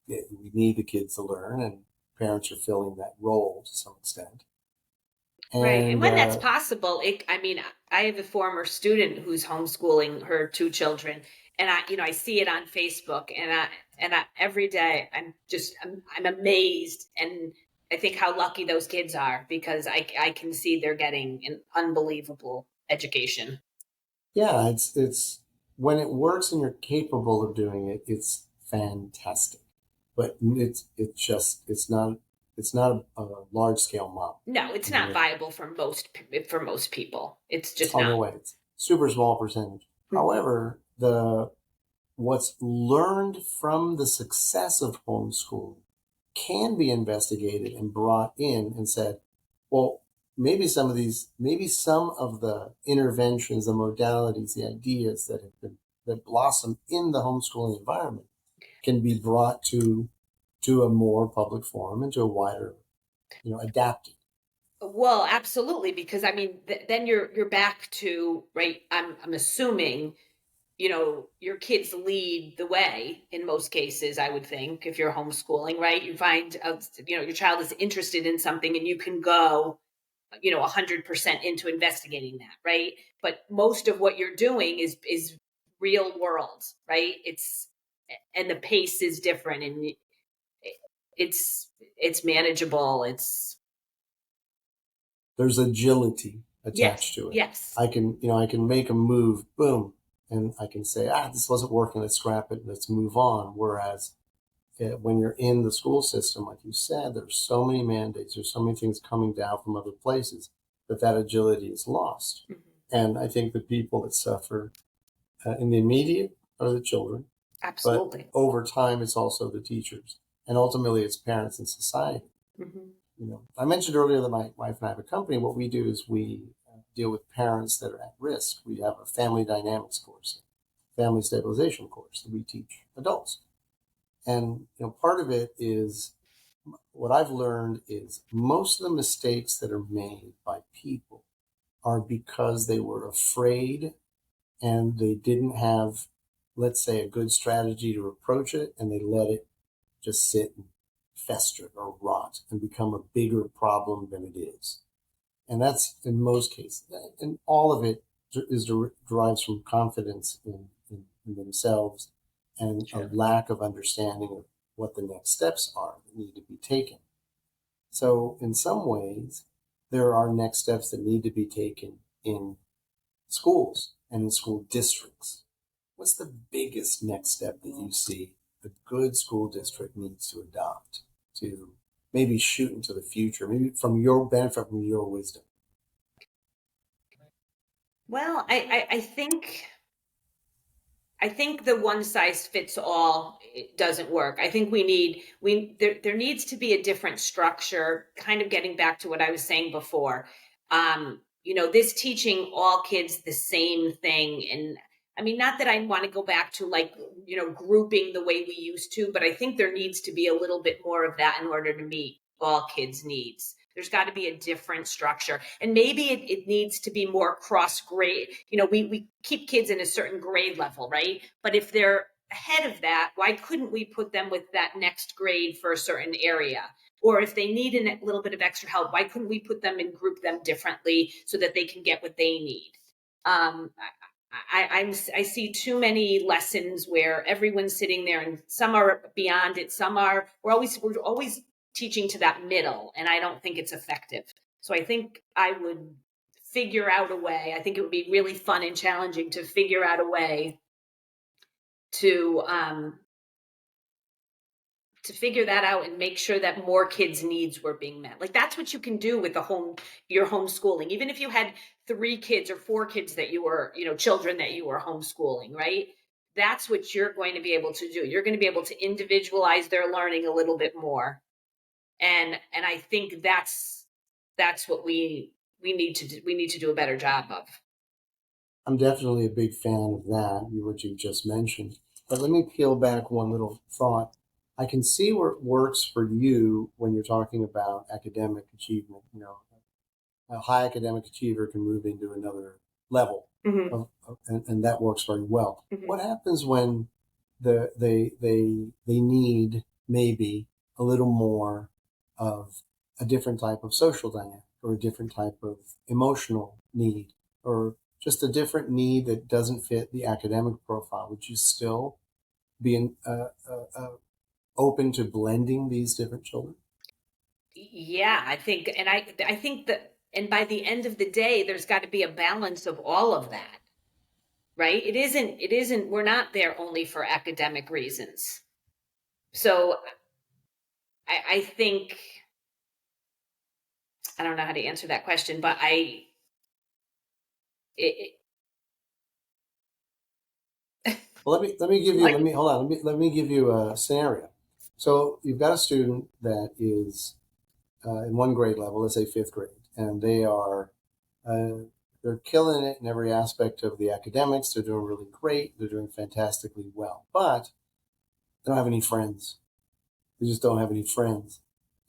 We need the kids to learn, and parents are filling that role to some extent.
Right. And
And
when that's possible, I mean, I have a former student who's homeschooling her two children, and I see it on Facebook, and every day I'm amazed, and I think how lucky those kids are because I can see they're getting an unbelievable education.
yeah, it's when it works and you're capable of doing it, it's fantastic. But it's not a large scale model.
No, it's
I mean,
not viable for most people. It's just
oh no
not.
way, it's super small percentage.
Mhm.
However, the what's learned from the success of homeschooling can be investigated and brought in and said, well, maybe some of the interventions, the modalities, the ideas that blossom in the homeschooling environment can be brought to a more public forum and to a wider, adapted.
Well, absolutely, because I mean, then you're back to right. I'm assuming your kids lead the way in most cases. I would think if you're homeschooling, right, you find your child is interested in something, and you can go 100% into investigating that, right? But most of what you're doing is real world, right? And the pace is different, and it's manageable. It's
There's agility
yes,
attached to it.
yes.
I can make a move, boom, and I can say, this wasn't working. Let's scrap it. Let's move on. Whereas when you're in the school system, like you said, there's so many mandates, there's so many things coming down from other places that agility is lost.
Mhm.
And I think the people that suffer in the immediate are the children, but
Absolutely.
over time, it's also the teachers, and ultimately, it's parents and society.
Hmm.
I mentioned earlier that my wife and I have a company. What we do is we deal with parents that are at risk. We have a family dynamics course, family stabilization course that we teach adults. And part of it is what I've learned is most of the mistakes that are made by people are because they were afraid and they didn't have, let's say, a good strategy to approach it, and they let it just sit and fester or rot and become a bigger problem than it is. And that's in most cases. And all of it derives from confidence in themselves and a
True.
lack of understanding of what the next steps are that need to be taken. So, in some ways, there are next steps that need to be taken in schools and in school districts. What's the biggest next step that you see a good school district needs to adopt to maybe shoot into the future, maybe from your benefit, from your wisdom?
Well, I think the one size fits all doesn't work. I think there needs to be a different structure, kind of getting back to what I was saying before. This teaching all kids the same thing, and I mean, not that I want to go back to like, grouping the way we used to, but I think there needs to be a little bit more of that in order to meet all kids' needs. There's got to be a different structure. And maybe it needs to be more cross grade. We keep kids in a certain grade level, right? But if they're ahead of that, why couldn't we put them with that next grade for a certain area? Or if they need a little bit of extra help, why couldn't we put them and group them differently so that they can get what they need? Um, I see too many lessons where everyone's sitting there, and some are beyond it. Some are we're always teaching to that middle, and I don't think it's effective. So I think I would figure out a way. I think it would be really fun and challenging to figure out a way to um, to figure that out and make sure that more kids' needs were being met. Like that's what you can do with your homeschooling. Even if you had 3 kids or 4 kids that you were, children that you were homeschooling, right? That's what you're going to be able to do. You're going to be able to individualize their learning a little bit more. And I think that's what we need to do. We need to do a better job of.
I'm definitely a big fan of that, what you just mentioned. But let me peel back one little thought. I can see where it works for you when you're talking about academic achievement. A high academic achiever can move into another level,
Mm-hmm.
and that works very well.
Mm-hmm.
What happens when they need maybe a little more of a different type of social dynamic, or a different type of emotional need, or just a different need that doesn't fit the academic profile? Would you still be open to blending these different children?
Yeah, I think that, and by the end of the day, there's got to be a balance of all of that, right? It isn't, we're not there only for academic reasons. So I think, I don't know how to answer that question, but it,
Well, let
like,
me hold on. Let me give you a scenario. So you've got a student that is in one grade level, let's say fifth grade, and uh, they're killing it in every aspect of the academics. They're doing really great. They're doing fantastically well, but they don't have any friends. They just don't have any friends.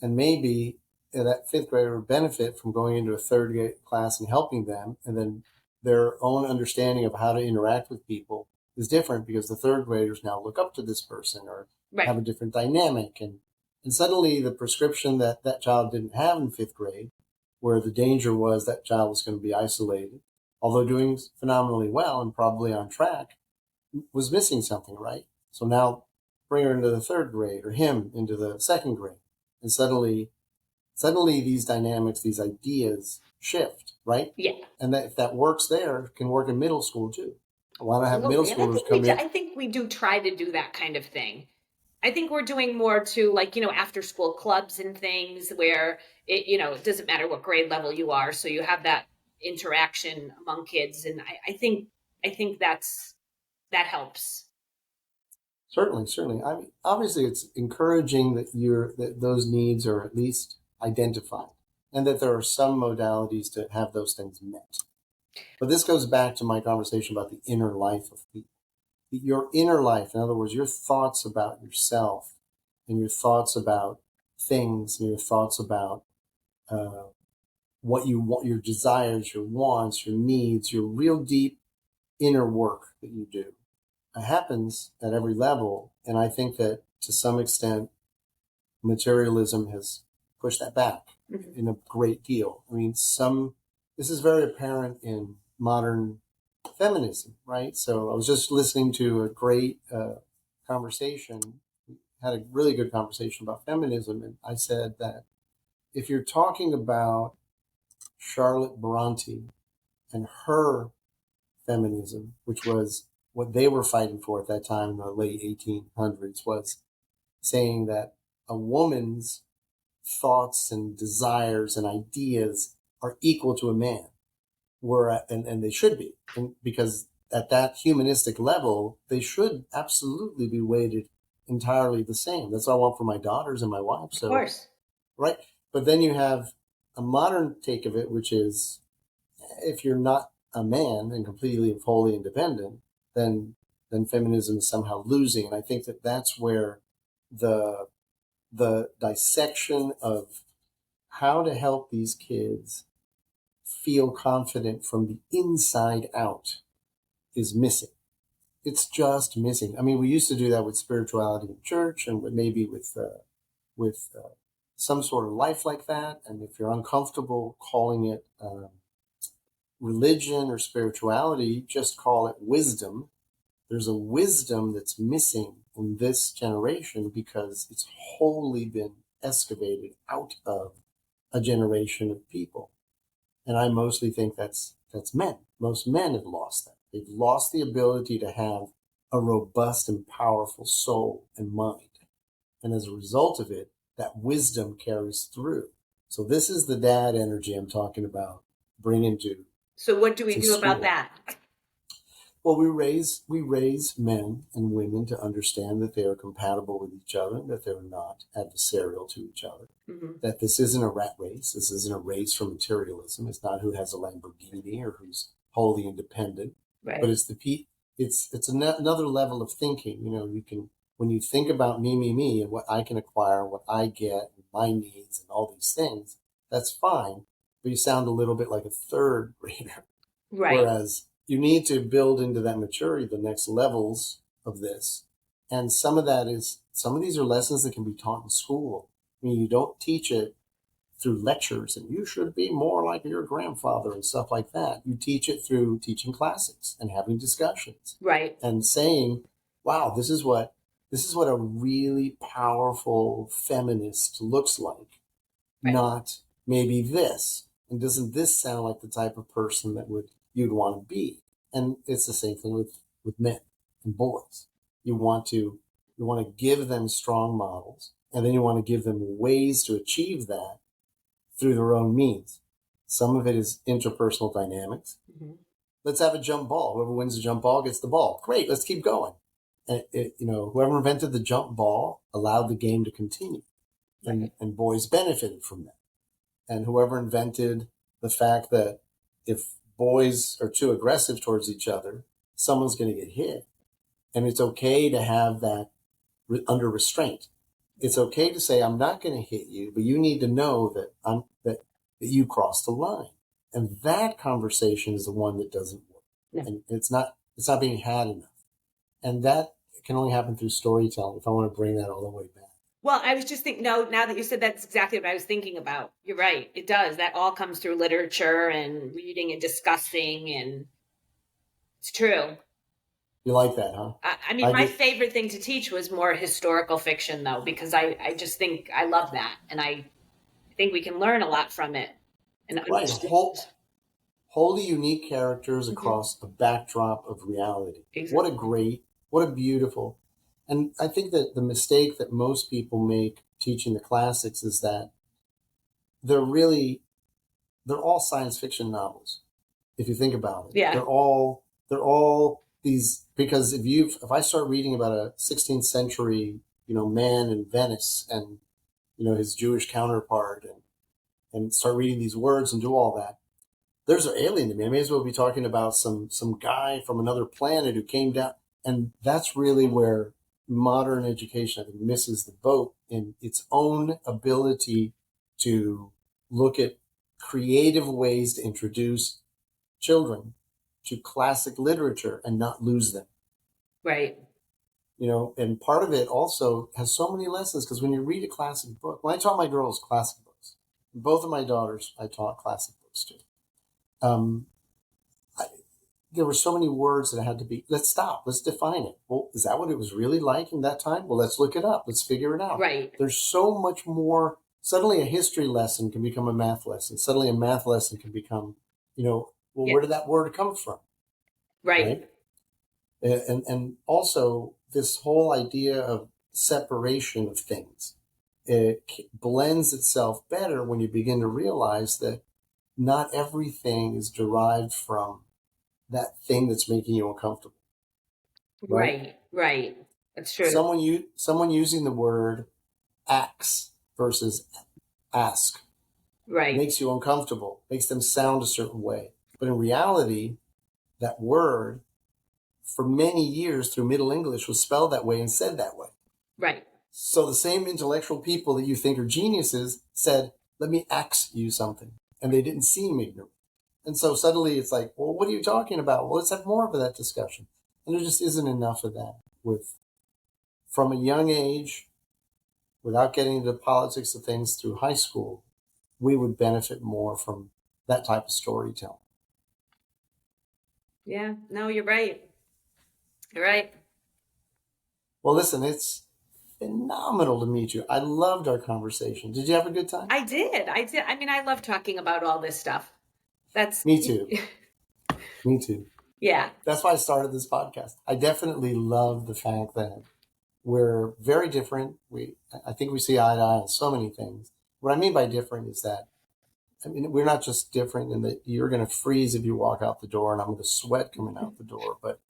And maybe that fifth grader would benefit from going into a third grade class and helping them. And then their own understanding of how to interact with people is different, because the third graders now look up to this person or
right.
have a different dynamic. And suddenly the prescription that that child didn't have in fifth grade, where the danger was that child was going to be isolated, although doing phenomenally well and probably on track, was missing something, right? So now bring her into the third grade, or him into the second grade, and suddenly these dynamics, these ideas shift, right?
Yeah.
And that if that works there, it can work in middle school too. Why not have middle
Absolutely. And
schoolers come in?
I think we do try to do that kind of thing. I think we're doing more to, like, after school clubs and things where it doesn't matter what grade level you are. So you have that interaction among kids. And I think that helps.
Certainly, certainly. I mean, obviously, it's encouraging that those needs are at least identified, and that there are some modalities to have those things met. But this goes back to my conversation about the inner life of people. Your inner life, in other words, your thoughts about yourself, and your thoughts about things, and your thoughts about uh, what you want, your desires, your wants, your needs, your real deep inner work that you do. It happens at every level. And I think that to some extent, materialism has pushed that back
Mhm.
in a great deal. I mean, this is very apparent in modern feminism, right? So I was just listening to a great conversation, had a really good conversation about feminism. And I said that if you're talking about Charlotte Bronte and her feminism, which was what they were fighting for at that time in the late 1800s, was saying that a woman's thoughts and desires and ideas are equal to a man, and they should be, and because at that humanistic level they should absolutely be weighted entirely the same. That's what I want for my daughters and my wife.
Of
So,
course.
right. But then you have a modern take of it, which is, if you're not a man and completely and fully independent, then feminism is somehow losing. And I think that that's where the dissection of how to help these kids feel confident from the inside out is missing. It's just missing. I mean, we used to do that with spirituality in church, and maybe with some sort of life like that. And if you're uncomfortable calling it religion or spirituality, just call it wisdom. There's a wisdom that's missing in this generation because it's wholly been excavated out of a generation of people. And I mostly think that's men. Most men have lost that. They've lost the ability to have a robust and powerful soul and mind. And as a result of it, that wisdom carries through. So this is the dad energy I'm talking about, bringing
So what do we
to
do about
school.
that?
Well, we raise men and women to understand that they are compatible with each other, that they're not adversarial to each other,
Hmm.
that this isn't a rat race. This isn't a race for materialism. It's not who has a Lamborghini or who's wholly independent. but it's another level of thinking. You can, when you think about me, and what I can acquire, what I get, and my needs, and all these things, that's fine. But you sound a little bit like a third grader.
Right.
Whereas you need to build into that maturity the next levels of this. And some of these are lessons that can be taught in school. I mean, you don't teach it through lectures and you should be more like your grandfather and stuff like that. You teach it through teaching classics and having discussions.
Right.
And saying, wow, this is what a really powerful feminist looks like.
Right.
Not maybe this. And doesn't this sound like the type of person that you'd want to be? And it's the same thing with men and boys. You want to give them strong models, and then you want to give them ways to achieve that through their own means. Some of it is interpersonal dynamics.
Mm-hmm.
Let's have a jump ball. Whoever wins the jump ball gets the ball. Great, let's keep going. And whoever invented the jump ball allowed the game to continue, and boys benefited from that. And whoever invented the fact that if boys are too aggressive towards each other, someone's going to get hit. And it's okay to have that under restraint. It's okay to say, I'm not going to hit you, but you need to know that you crossed the line. And that conversation is the one that doesn't work.
No.
And it's not being had enough. And that can only happen through storytelling, if I want to bring that all the way back.
Well, I was just thinking, now that you said, that's exactly what I was thinking about. You're right. It does. That all comes through literature and reading and discussing, and it's true.
You like that, huh?
I mean, my favorite thing to teach was more historical fiction, though, because I just think I love that. And I think we can learn a lot from it. And
right. Wholly unique characters across a backdrop of reality. Exactly. What a beautiful. And I think that the mistake that most people make teaching the classics is that they're all science fiction novels. If you think about it, they're all these, because if I start reading about a 16th century, man in Venice and, his Jewish counterpart and start reading these words and do all that, there's an alien to me. I may as well be talking about some guy from another planet who came down. And that's really where modern education, I think, misses the boat in its own ability to look at creative ways to introduce children to classic literature and not lose them.
Right.
And part of it also has so many lessons, because when you read a classic book, when I taught my girls classic books, both of my daughters, I taught classic books to. There were so many words that had to be, let's stop, let's define it. Well, is that what it was really like in that time? Well, let's look it up. Let's figure it out.
Right.
There's so much more. Suddenly a history lesson can become a math lesson. Suddenly a math lesson can become, where did that word come from?
Right.
And also this whole idea of separation of things, it blends itself better when you begin to realize that not everything is derived from that thing that's making you uncomfortable.
Right. That's true.
Someone using the word axe versus ask makes you uncomfortable, makes them sound a certain way. But in reality, that word for many years through Middle English was spelled that way and said that way.
Right.
So the same intellectual people that you think are geniuses said, let me ask you something. And they didn't seem ignorant. And so suddenly it's like, well, what are you talking about? Well, let's have more of that discussion. And there just isn't enough of that from a young age, without getting into the politics of things through high school. We would benefit more from that type of storytelling.
Yeah, no, you're right. You're right.
Well, listen, it's phenomenal to meet you. I loved our conversation. Did you have a good time?
I did. I mean, I love talking about all this stuff.
Me too. Me too.
Yeah.
That's why I started this podcast. I definitely love the fact that we're very different. I think we see eye to eye on so many things. What I mean by different is that, we're not just different in that you're going to freeze if you walk out the door and I'm going to sweat coming out the door. But,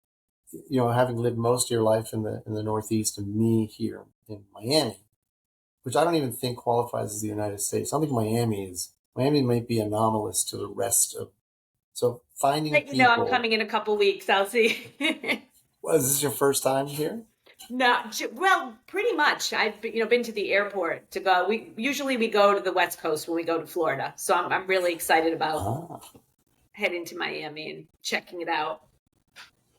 having lived most of your life in the Northeast and me here in Miami, which I don't even think qualifies as the United States. I don't think Miami might be anomalous to the rest of So finding
Let you
people.
know I'm coming in a couple weeks. I'll see.
Well, is this your first time here?
No, well, pretty much. I've been to the airport to go. We usually go to the West Coast when we go to Florida, so I'm really excited about heading to Miami and checking it out.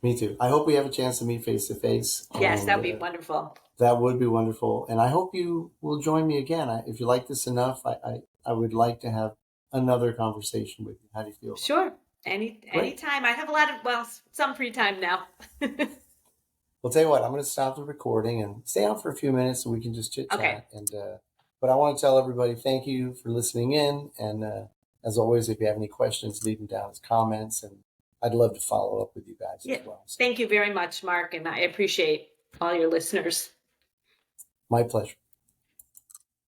Me too. I hope we have a chance to meet face to face.
Yes, that'd be wonderful.
That would be wonderful, and I hope you will join me again. If you like this enough, I would like to have another conversation with you. How do you feel?
Sure. Anytime. I have a lot of some free time now.
Well, tell you what, I'm going to stop the recording and stay on for a few minutes so we can just chit chat.
Okay.
And but I want to tell everybody thank you for listening in. And as always, if you have any questions, leave them down as comments, and I'd love to follow up with you guys as well. So,
thank you very much, Mark, and I appreciate all your listeners.
My pleasure.